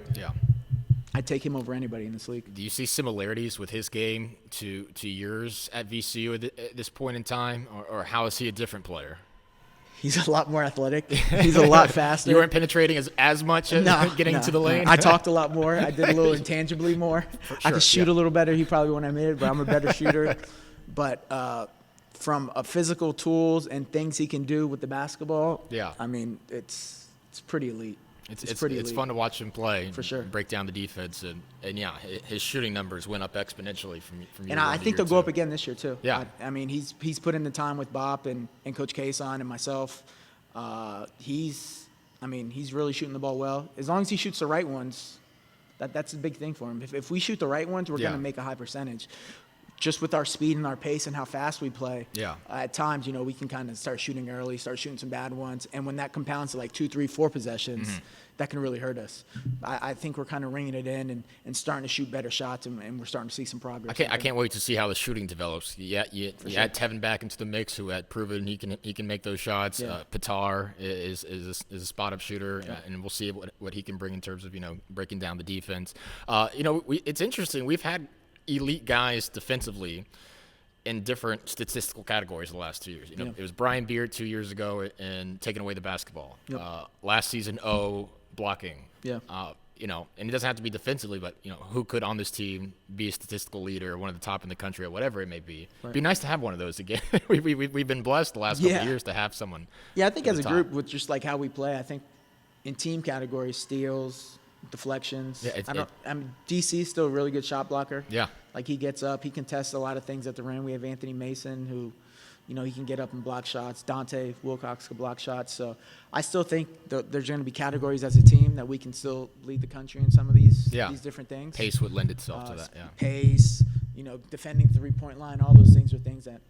I'd take him over anybody in this league. Do you see similarities with his game to yours at VCU at this point in time, or how is he a different player? He's a lot more athletic. He's a lot faster. You weren't penetrating as much as getting to the lane? I talked a lot more. I did a little intangibly more. Sure, I could shoot a little better. He probably wouldn't have made it, but I'm a better shooter. But from physical tools and things he can do with the basketball, I mean, it's pretty elite. It's fun to watch him play. For sure. Break down the defense. And his shooting numbers went up exponentially from year and I think they'll go up again this year, too. Yeah. I mean, he's put in the time with Bop and Coach Kason and myself. He's really shooting the ball well. As long as he shoots the right ones, that's a big thing for him. If we shoot the right ones, we're going to make a high percentage. Just with our speed and our pace and how fast we play, at times, we can kind of start shooting early, start shooting some bad ones. And when that compounds to like 2, 3, 4 possessions, that can really hurt us. I think we're kind of ringing it in and starting to shoot better shots, and we're starting to see some progress. I can't wait to see how the shooting develops. You add Tevin back into the mix, who had proven he can make those shots. Patar is a spot-up shooter, and we'll see what he can bring in terms of breaking down the defense. It's interesting. We've had elite guys defensively in different statistical categories the last 2 years. It was Brian Beard 2 years ago and taking away the basketball. Last season, blocking. And it doesn't have to be defensively, but who could on this team be a statistical leader, one of the top in the country, or whatever it may be. It'd be nice to have one of those again. We've been blessed the last couple of years to have someone. Yeah, I think as a group, with just like how we play, I think in team categories, steals, deflections. DC is still a really good shot blocker. Yeah. Like he gets up, he contests a lot of things at the rim. We have Anthony Mason who, he can get up and block shots. Dante Wilcox can block shots. So I still think there's going to be categories as a team that we can still lead the country in some of these different things. Pace would lend itself to that. Yeah. Pace, defending the 3-point line, all those things are things that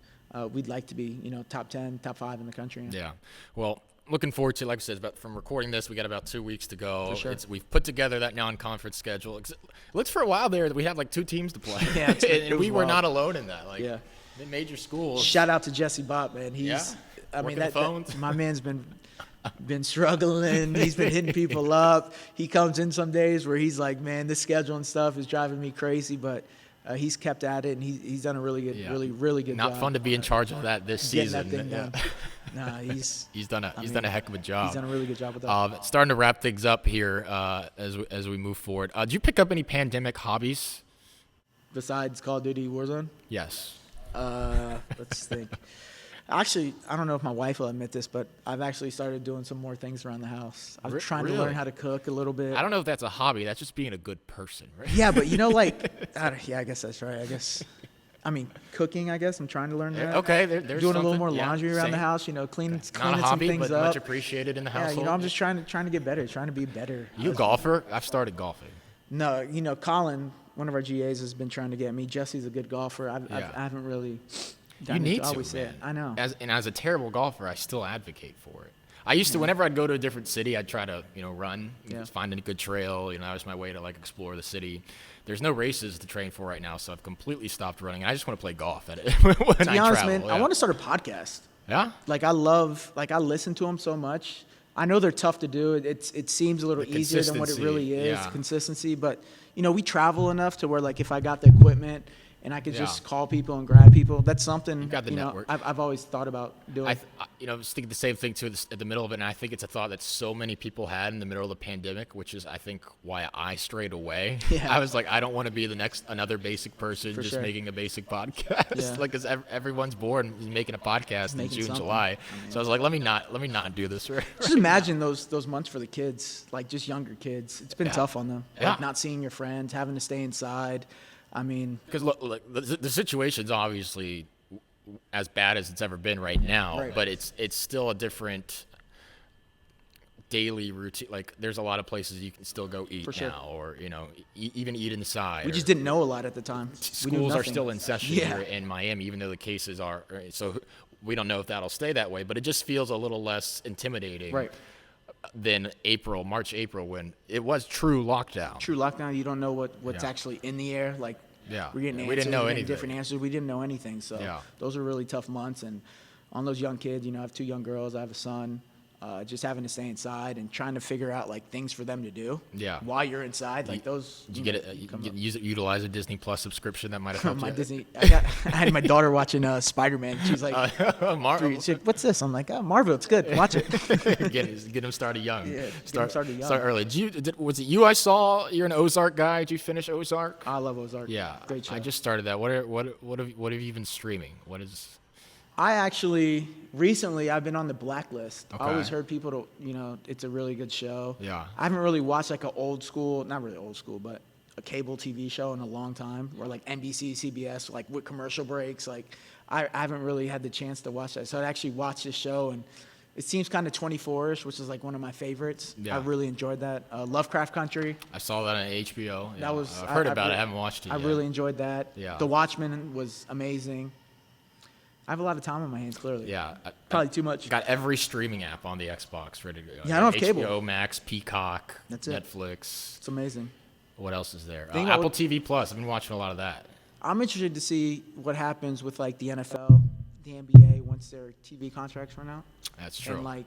we'd like to be, top 10, top 5 in the country. Yeah. Well, looking forward to, like I said, from recording this, we got about 2 weeks to go. For sure. We've put together that non-conference schedule. It looks for a while there that we had like 2 teams to play. And we were not alone in that. Major schools. Shout out to Jesse Bott, man. My man's been been struggling. He's been hitting people up. He comes in some days where he's like, man, this schedule and stuff is driving me crazy, but he's kept at it, and he's done a really good, really good job. Not fun to be in charge of that this season. Getting that thing done. Nah, he's done a heck of a job. He's done a really good job with that. Starting to wrap things up here as we move forward. Did you pick up any pandemic hobbies? Besides Call of Duty Warzone? Yes. Let's think. Actually, I don't know if my wife will admit this, but I've actually started doing some more things around the house. I'm trying to learn how to cook a little bit. I don't know if that's a hobby. That's just being a good person, right? Yeah, but I guess that's right. I mean, cooking, I guess. I'm trying to learn that. Okay, there's doing a little more laundry around the house, cleaning not a hobby, some things but up. much appreciated in the household. I'm just trying to get better, trying to be better. You a golfer? I've started golfing. No, Colin, one of our GAs, has been trying to get me. Jesse's a good golfer. I haven't really done you need it. I always say man. it. I know. As a terrible golfer, I still advocate for it. I used to, whenever I'd go to a different city, I'd try to, run, find a good trail. That was my way to explore the city. There's no races to train for right now, so I've completely stopped running. I just want to play golf at it when to be honest, travel. Man, I want to start a podcast. Yeah. I listen to them so much. I know they're tough to do. It seems a little easier than what it really is. Yeah. Consistency, but we travel enough to where if I got the equipment and I could just call people and grab people, that's something. You got the network. I've always thought about doing. I was thinking the same thing too at the middle of it, and I think it's a thought that so many people had in the middle of the pandemic, which is I think why I strayed away. Yeah. I was like, I don't want to be another basic person just making a basic podcast, because everyone's bored and making a podcast in June, July. So I was like, let me not do this. Just imagine those months for the kids, just younger kids. It's been tough on them, not seeing your friends, having to stay inside. I mean, because look, the situation's obviously as bad as it's ever been right now, but it's still a different daily routine. There's a lot of places you can still go eat now, or even eat inside. We just didn't know a lot at the time. Schools are still in session here in Miami, even though the cases are. So we don't know if that'll stay that way, but it just feels a little less intimidating. Right. Than March, April, when it was true lockdown. True lockdown. You don't know what's actually in the air. We're getting answers, we didn't know anything. Different answers. We didn't know anything. So those are really tough months. And on those young kids, I have 2 young girls. I have a son. Just having to stay inside and trying to figure out things for them to do. Yeah. While you're inside, those. Did you utilize a Disney Plus subscription that might have helped my you? Disney. I had my daughter watching Spider-Man. She's like, Marvel. She said, "What's this?" I'm like, "Oh, Marvel. It's good. Watch it." Get him started young. Yeah. Start early. Was it you? I saw you're an Ozark guy. Did you finish Ozark? I love Ozark. Yeah. Great show. I just started that. What have you been streaming? What is? I actually recently I've been on the Blacklist. Okay. I always heard people it's a really good show. Yeah. I haven't really watched an old school, not really old school, but a cable TV show in a long time, or NBC, CBS, with commercial breaks. I haven't really had the chance to watch that. So I actually watched this show, and it seems kind of 24-ish, which is one of my favorites. Yeah. I really enjoyed that. Lovecraft Country. I saw that on HBO. That was. I've heard about it. I haven't watched it yet. I really enjoyed that. Yeah. The Watchmen was amazing. I have a lot of time on my hands, clearly. Yeah. Probably too much. Got every streaming app on the Xbox ready to go. Yeah, I don't have cable. HBO Max, Peacock, That's it. Netflix. It's amazing. What else is there? Apple TV Plus. I've been watching a lot of that. I'm interested to see what happens with the NFL, the NBA once their TV contracts run out. That's true. And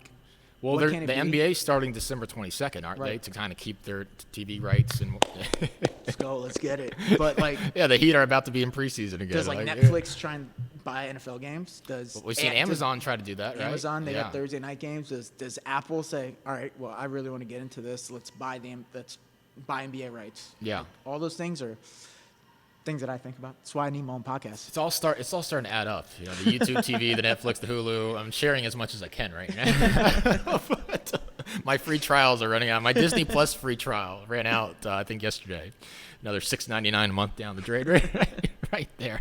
well, the NBA starting December 22nd, aren't they? To kind of keep their TV rights and. Let's go. Let's get it. But the Heat are about to be in preseason again. Does Netflix try and buy NFL games? We've seen Amazon try to do that, right? Amazon, they got Thursday night games. Does Apple say, all right, well, I really want to get into this. Let's buy NBA rights. Yeah. All those things are things that I think about. That's why I need my own podcast. It's all starting to add up. The YouTube TV, the Netflix, the Hulu. I'm sharing as much as I can right now. But, my free trials are running out. My Disney Plus free trial ran out, I think, yesterday. Another $6.99 a month down the drain right there.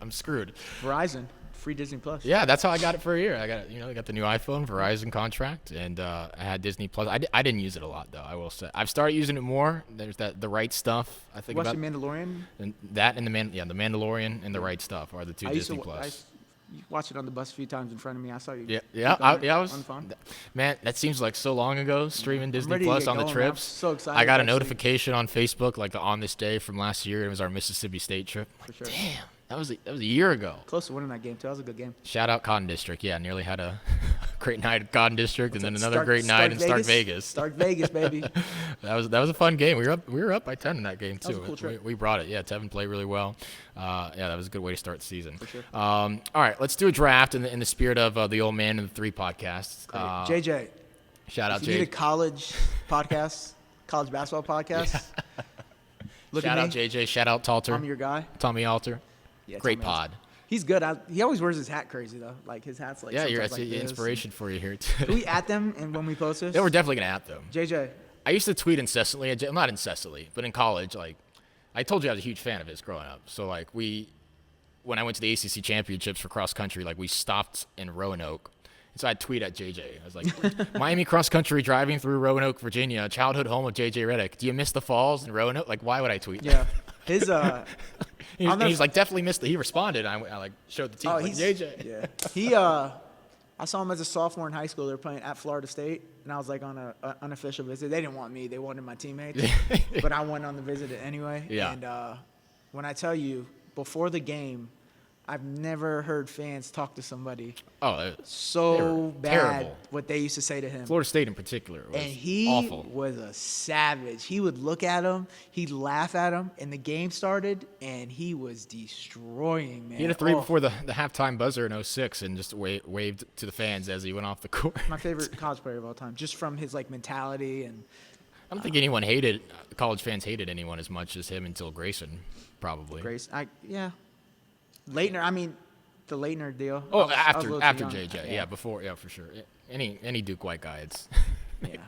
I'm screwed. Verizon. Free Disney Plus. Yeah, that's how I got it for a year. I got the new iPhone, Verizon contract, and I had Disney Plus. I didn't use it a lot though. I will say I've started using it more. There's The Right Stuff. I think about the Mandalorian. And that and the Mandalorian and The Right Stuff are the two Disney Plus. You watched it on the bus a few times in front of me. I saw you. I was. Man, that seems like so long ago. Streaming Disney Plus on the trips. So excited. I got a notification on Facebook the On This Day from last year. It was our Mississippi State trip. For sure. Damn. That was a year ago. Close to winning that game, too. That was a good game. Shout out Cotton District. Yeah, nearly had a great night at Garden District, and then another great night in Stark Vegas. Stark Vegas, baby. That was a fun game. We were up by 10 in that game too. That was a cool trip. We brought it. Yeah, Tevin played really well. That was a good way to start the season. For sure. All right, let's do a draft in the spirit of the Old Man and the Three podcast. JJ. Shout out, if you need a college podcast, college basketball podcast. Look shout at out me. JJ. Shout out Talter. I'm your guy. Tommy Alter. Yeah, Great Tommy pod. Alter. He's good. He always wears his hat crazy though. Like his hat's like Yeah, sometimes that's like the this. inspiration for you here too. Can we at them and when we post this? Yeah, we're definitely gonna at them. JJ. I used to tweet incessantly. Not incessantly, but in college, like I told you, I was a huge fan of his growing up. So like when I went to the ACC championships for cross country, like we stopped in Roanoke. And so I'd tweet at JJ. I was like, Miami cross country driving through Roanoke, Virginia, childhood home of JJ Redick. Do you miss the falls in Roanoke? Like, why would I tweet? Yeah. His he's like, definitely missed it. He responded. I like showed the team. Oh, like, JJ. Yeah. He I saw him as a sophomore in high school. They were playing at Florida State, and I was like on an unofficial visit. They didn't want me. They wanted my teammates. But I went on the visit anyway. Yeah. And when I tell you, before the game, I've never heard fans talk to somebody so bad terrible. what they used to say to him. Florida State in particular was And he awful. was a savage. He would look at him, he'd laugh at him, and the game started, and he was destroying, man. He had a three before the halftime buzzer in 06 and just waved to the fans as he went off the court. My favorite college player of all time, just from his like mentality and. I don't think college fans hated anyone as much as him until Grayson, probably. Yeah. Leitner, I mean, the Leitner deal. Oh, I was after a little too young. JJ, yeah, before, yeah, for sure. Any Duke white guy, it's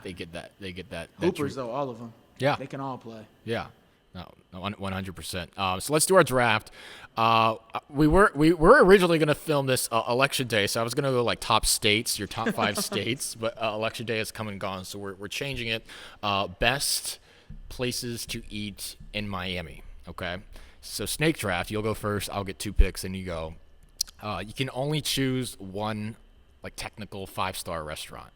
they get that. Hoopers though, all of them. Yeah, they can all play. Yeah, no, 100%. So let's do our draft. We were originally going to film this election day, so I was going to go like top states, your top 5 states, but election day has come and gone, so we're changing it. Best places to eat in Miami. Okay. So snake draft, you'll go first. I'll get 2 picks, and you go. You can only choose one, like technical 5-star restaurant.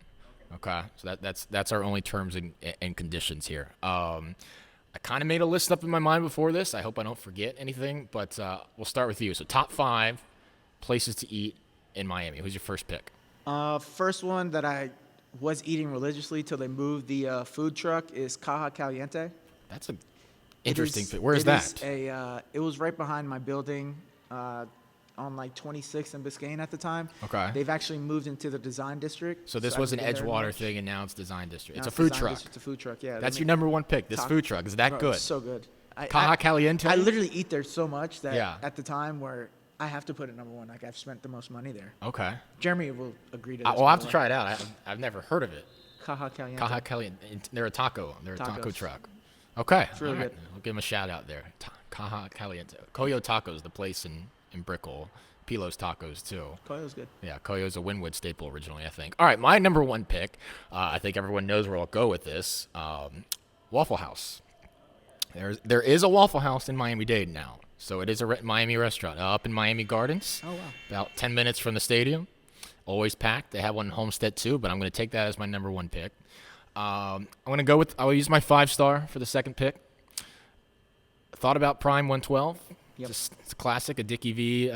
Okay, so that's our only terms and conditions here. I kind of made a list up in my mind before this. I hope I don't forget anything, but we'll start with you. So top 5 places to eat in Miami. Who's your first pick? First one that I was eating religiously till they moved the food truck is Caja Caliente. That's a interesting pick. Where is that? It was right behind my building on like 26th and Biscayne at the time. Okay. They've actually moved into the design district. So this was an Edgewater thing, and now it's design district. It's a food food truck. It's a food truck, yeah. That's your number 1 pick. This food truck is that good? It's so good. Caja Caliente. I literally eat there so much that at the time where I have to put it number 1. Like I've spent the most money there. Okay. Jeremy will agree to this. I'll have to try it out. I've never heard of it. Caja Caliente. Caja Caliente. They're a taco. They're a taco truck. Okay. It's really good. I'll give them a shout out there. Caja Caliente. Coyo Tacos, the place in Brickell. Pilo's Tacos, too. Coyo's good. Yeah, Coyo's a Wynwood staple originally, I think. All right, my number 1 pick, I think everyone knows where I'll go with this, Waffle House. There is a Waffle House in Miami-Dade now, so it is a Miami restaurant up in Miami Gardens. Oh, wow. About 10 minutes from the stadium. Always packed. They have one in Homestead, too, but I'm going to take that as my number 1 pick. I'm going to go with, I'll use my 5-star for the second pick. Thought about Prime 112. Yep. It's a classic, a Dickie V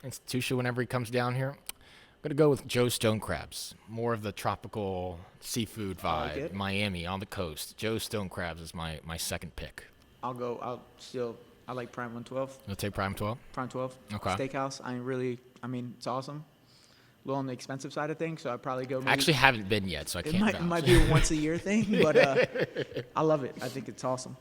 institution whenever he comes down here. I'm going to go with Joe's Stone Crabs. More of the tropical seafood vibe. Miami, on the coast. Joe's Stone Crabs is my second pick. I like Prime 112. You'll take Prime 12? Prime 12. Okay. Steakhouse. It's awesome. A little on the expensive side of things, so I'd probably go. I actually haven't been yet, so I can't vouch. It might be a once-a-year thing, but I love it. I think it's awesome.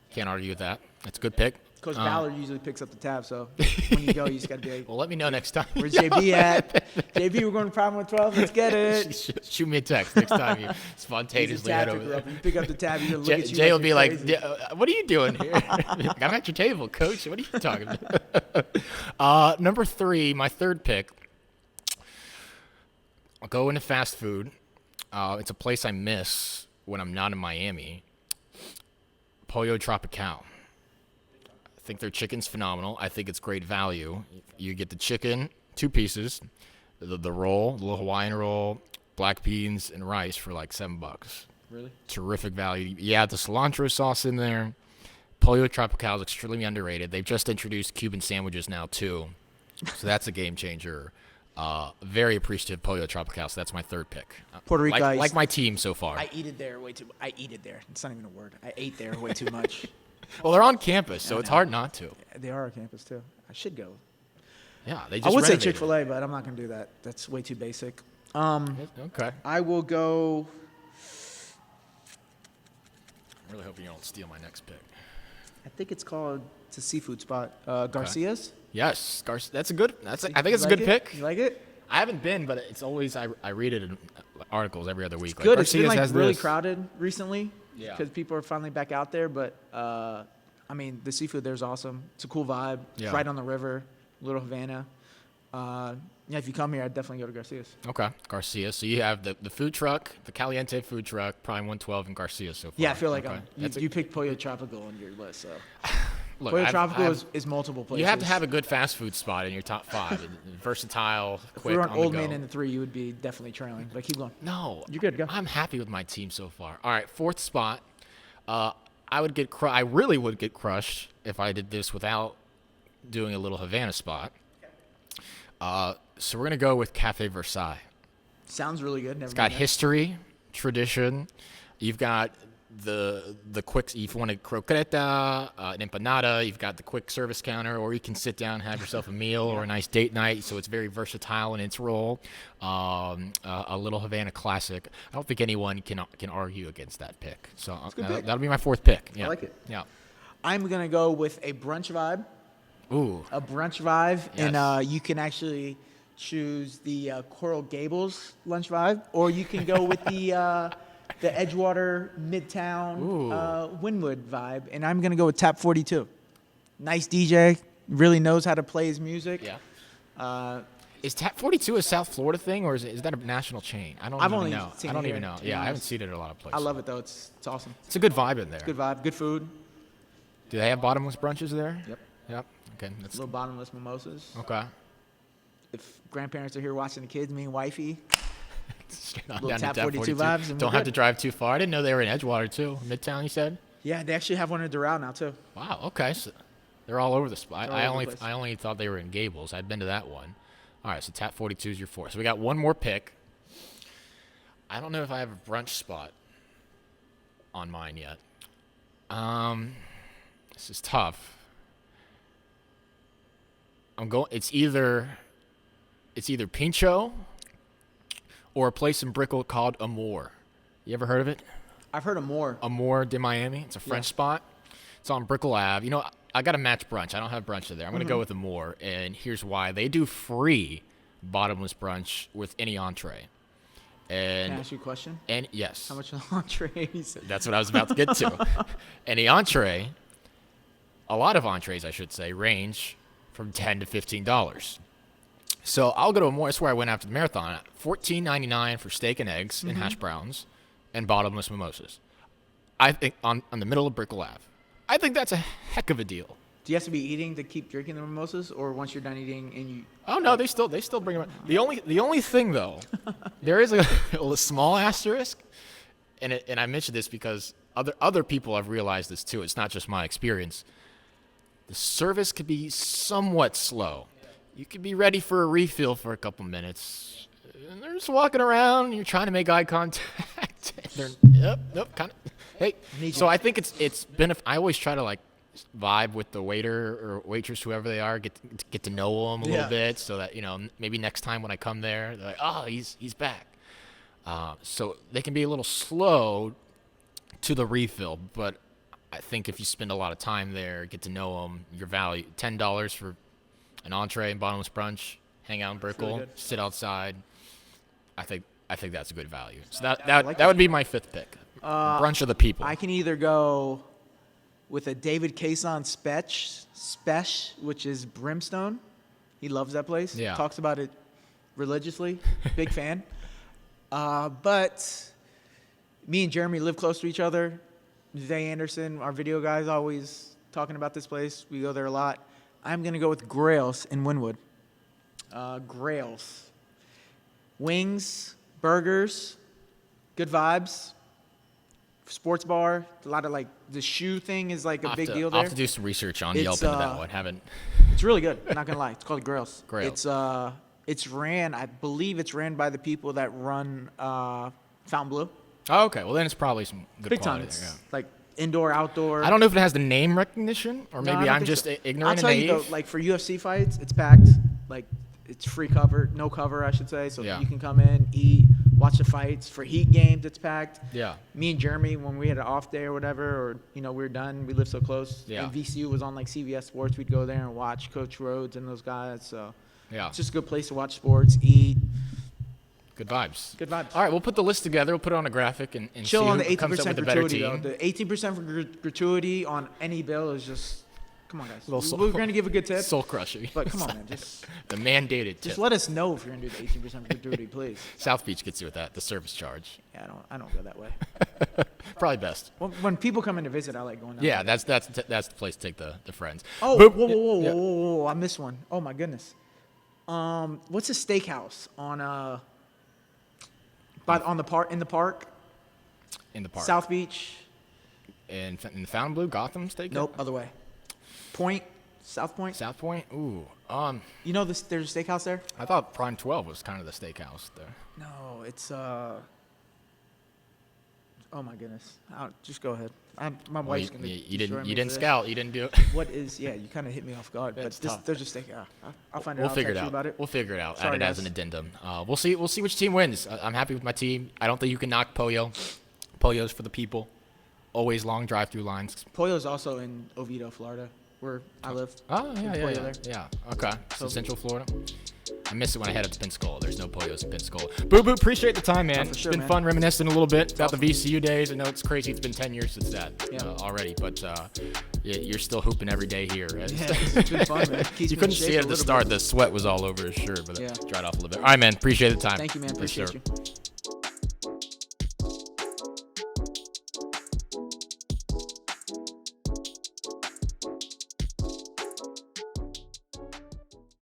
Can't argue with that. That's a good pick. Coach Ballard usually picks up the tab, so when you go, you just got to be like, well, let me know next time. Where's JB at? JB, we're going to Prime 112. Let's get it. Shoot me a text next time you spontaneously head over there. You pick up the tab, you're going to look at you. Jay will be like, what are you doing here? I'm at your table, coach. What are you talking about? Number 3, my third pick. I'll go into fast food. It's a place I miss when I'm not in Miami. Pollo Tropical. I think their chicken's phenomenal. I think it's great value. You get the chicken, 2 pieces, the roll, the little Hawaiian roll, black beans, and rice for like $7. Really? Terrific value. You add the cilantro sauce in there. Pollo Tropical is extremely underrated. They've just introduced Cuban sandwiches now, too. So that's a game changer. Very appreciative of Pollo Tropical. So that's my third pick. Puerto Rico like my team so far. I eat it there way too. I eat it there. It's not even a word. I ate there way too much. Well, they're on campus, so it's hard not to. They are on campus too. I should go. Yeah, they just I would say renovated. Chick-fil-A, but I'm not gonna do that. That's way too basic. Okay. I will go. I'm really hoping you don't steal my next pick. I think it's called. It's a seafood spot. Garcia's. Yes, that's a good. I think it's a like good it? pick. You like it? I haven't been, but it's always I read it in articles every other week. It's good. It's been Garcia's has really this. crowded recently. Yeah. Because people are finally back out there, but I mean the seafood there's awesome. It's a cool vibe. Yeah. It's right on the river, Little Havana. Yeah, if you come here, I'd definitely go to Garcia's. Okay, Garcia. So you have the food truck, the Caliente food truck, Prime 112, and Garcia so far. Yeah, I feel like okay. you picked Pollo Tropical on your list, so. Look, Pollo I've- Tropical I've- is multiple places. You have to have a good fast food spot in your top 5. Versatile, If quick, we were an on the old go. man in the 3, you would be definitely trailing. But keep going. No, You're good, go. I'm happy with my team so far. All right, 4th spot. I really would get crushed if I did this without doing a little Havana spot. So we're gonna go with Cafe Versailles. Sounds really good. Never It's got been there. history, tradition. You've got the quick. If you want a croqueta, an empanada, you've got the quick service counter, or you can sit down and have yourself a meal or a nice date night. So it's very versatile in its role. A little Havana classic. I don't think anyone can argue against that pick. So good pick. that'll be my 4th pick. Yeah. I like it. Yeah. I'm going to go with a brunch vibe. Ooh. A brunch vibe. Yes. And you can actually choose the Coral Gables lunch vibe, or you can go with the Edgewater Midtown Wynwood vibe. And I'm going to go with Tap 42. Nice DJ. Really knows how to play his music. Yeah. Is Tap 42 a South Florida thing, or is that a national chain? I don't I've even only know. seen I it don't here, even know. to be Yeah, I haven't honest. seen it at a lot of places. I love it, though. It's awesome. It's a good vibe in there. Good vibe. Good food. Do they have bottomless brunches there? Yep. Yep. Okay. That's Little bottomless mimosas. okay. If grandparents are here watching the kids, me and wifey, Straight on Little down to Tap Tap 42 vibes, and we're Don't have good. to drive too far. I didn't know they were in Edgewater too. Midtown, you said? yeah, they actually have one in Doral now too. Wow. Okay. So they're all over the spot. They're all over the place. I only thought they were in Gables. I'd been to that one. All right. So Tap 42 is your 4. So we got one more pick. I don't know if I have a brunch spot on mine yet. This is tough. It's either Pincho or a place in Brickell called Amor. You ever heard of it? I've heard of more. Amor de Miami. It's a French spot. It's on Brickell Ave. You know, I got to match brunch. I don't have brunch there. I'm going to go with Amor, and here's why. They do free bottomless brunch with any entree. And Can I ask you a question? and yes, How much are the entrees? that's what I was about to get to. And the entree, a lot of entrees, I should say, range from $10 to $15. So I'll go to Amor. That's where I went after the marathon. $14.99 for steak and eggs and hash browns and bottomless mimosas. I think on the middle of Brickell Ave. I think that's a heck of a deal. Do you have to be eating to keep drinking the mimosas, or once you're done eating and you? Oh no, they still bring them. The only thing though, there is a small asterisk, and I mentioned this because other people have realized this too. It's not just my experience. The service could be somewhat slow. You could be ready for a refill for a couple minutes, and they're just walking around. And you're trying to make eye contact. And they're nope, kind of. Hey, so I think it's been. I always try to like vibe with the waiter or waitress, whoever they are, get to know them a little bit, so that maybe next time when I come there, they're like, oh, he's back. So they can be a little slow to the refill, but I think if you spend a lot of time there, get to know them, your value $10 for an entree and bottomless brunch, hang out in Brickell, good. sit outside. I think that's a good value. So like that would be my 5th pick. Brunch of the people. I can either go with a David Cason Spech, which is Brimstone. He loves that place. Yeah. Talks about it religiously. Big fan. But me and Jeremy live close to each other. Zay Anderson, our video guy, is always talking about this place. We go there a lot. I'm going to go with Grails in Wynwood. Grails. Wings, burgers, good vibes. Sports bar, a lot of like the shoe thing is like a big deal there. I'll have to do some research on Yelp into that one. Haven't. It's really good. I'm not gonna lie. It's called Grails. Grails. It's I believe it's ran by the people that run Fontainebleau. Oh, okay. Well, then it's probably some good Big quality time. there. It's Yeah. like indoor, outdoor. I don't know if it has the name recognition, or No, I maybe don't I'm think just so. ignorant I'll and tell naive. you though, like for UFC fights, it's packed. Like it's free cover, no cover, I should say. So Yeah. you can come in, eat, watch the fights. For Heat games, it's packed. Yeah. Me and Jeremy, when we had an off day or whatever, or we were done, we live so close. Yeah. And VCU was on like CBS Sports. We'd go there and watch Coach Rhodes and those guys. So Yeah. it's just a good place to watch sports, eat. Good vibes. Good vibes. All right, we'll put the list together. We'll put it on a graphic and Chill see on who the comes up 18% with the better gratuity though. team. The 18% for gratuity on any bill is just, come on guys. Little We're gonna give a good tip, Soul crushing. but come on man, just The mandated just tip. let us know if you're gonna do the 18% gratuity, please. South Beach gets you with that, the service charge. Yeah, I don't go that way. Probably best. When people come in to visit, I like going down. Yeah, there. that's the place to take the friends. Oh, Boop. whoa, Yeah. whoa! I missed one. Oh my goodness. What's a steakhouse on in the park? In the park. South Beach. In the Fontainebleau, Gotham Steak? Nope, other way. South Point. South Point? Ooh. You know this? There's a steakhouse there. I thought Prime 12 was kind of the steakhouse there. No, it's Oh my goodness! Just go ahead. My Well, wife's gonna. you destroy me didn't for this. scout. You didn't do it. What is? Yeah, you kind of hit me off guard. It's But tough. there's a steak. I'll find it We'll out. figure it Text you out. about it. We'll figure it out. Sorry, Add it as guys. an addendum. We'll see which team wins. I'm happy with my team. I don't think you can knock Pollo. Pollo's for the people. Always long drive-through lines. Pollo's also in Oviedo, Florida, where I live. Oh, yeah, There's yeah, Pollo yeah. there. Yeah, okay. So So- Central Florida. I miss it when I head up to Pensacola. There's no Pollos in Pensacola. Boo Boo, appreciate the time, man. for It's sure, been man. fun reminiscing a little bit about the VCU days. I know it's crazy. It's been 10 years since that Yeah. already, but you're still hooping every day here. Yeah, it's been fun, man. Keeps You me in couldn't shape see it a at the little start. bit. The sweat was all over his shirt, but Yeah. it dried off a little bit. All right, man. Appreciate the time. Thank you, man. For Appreciate sure. you.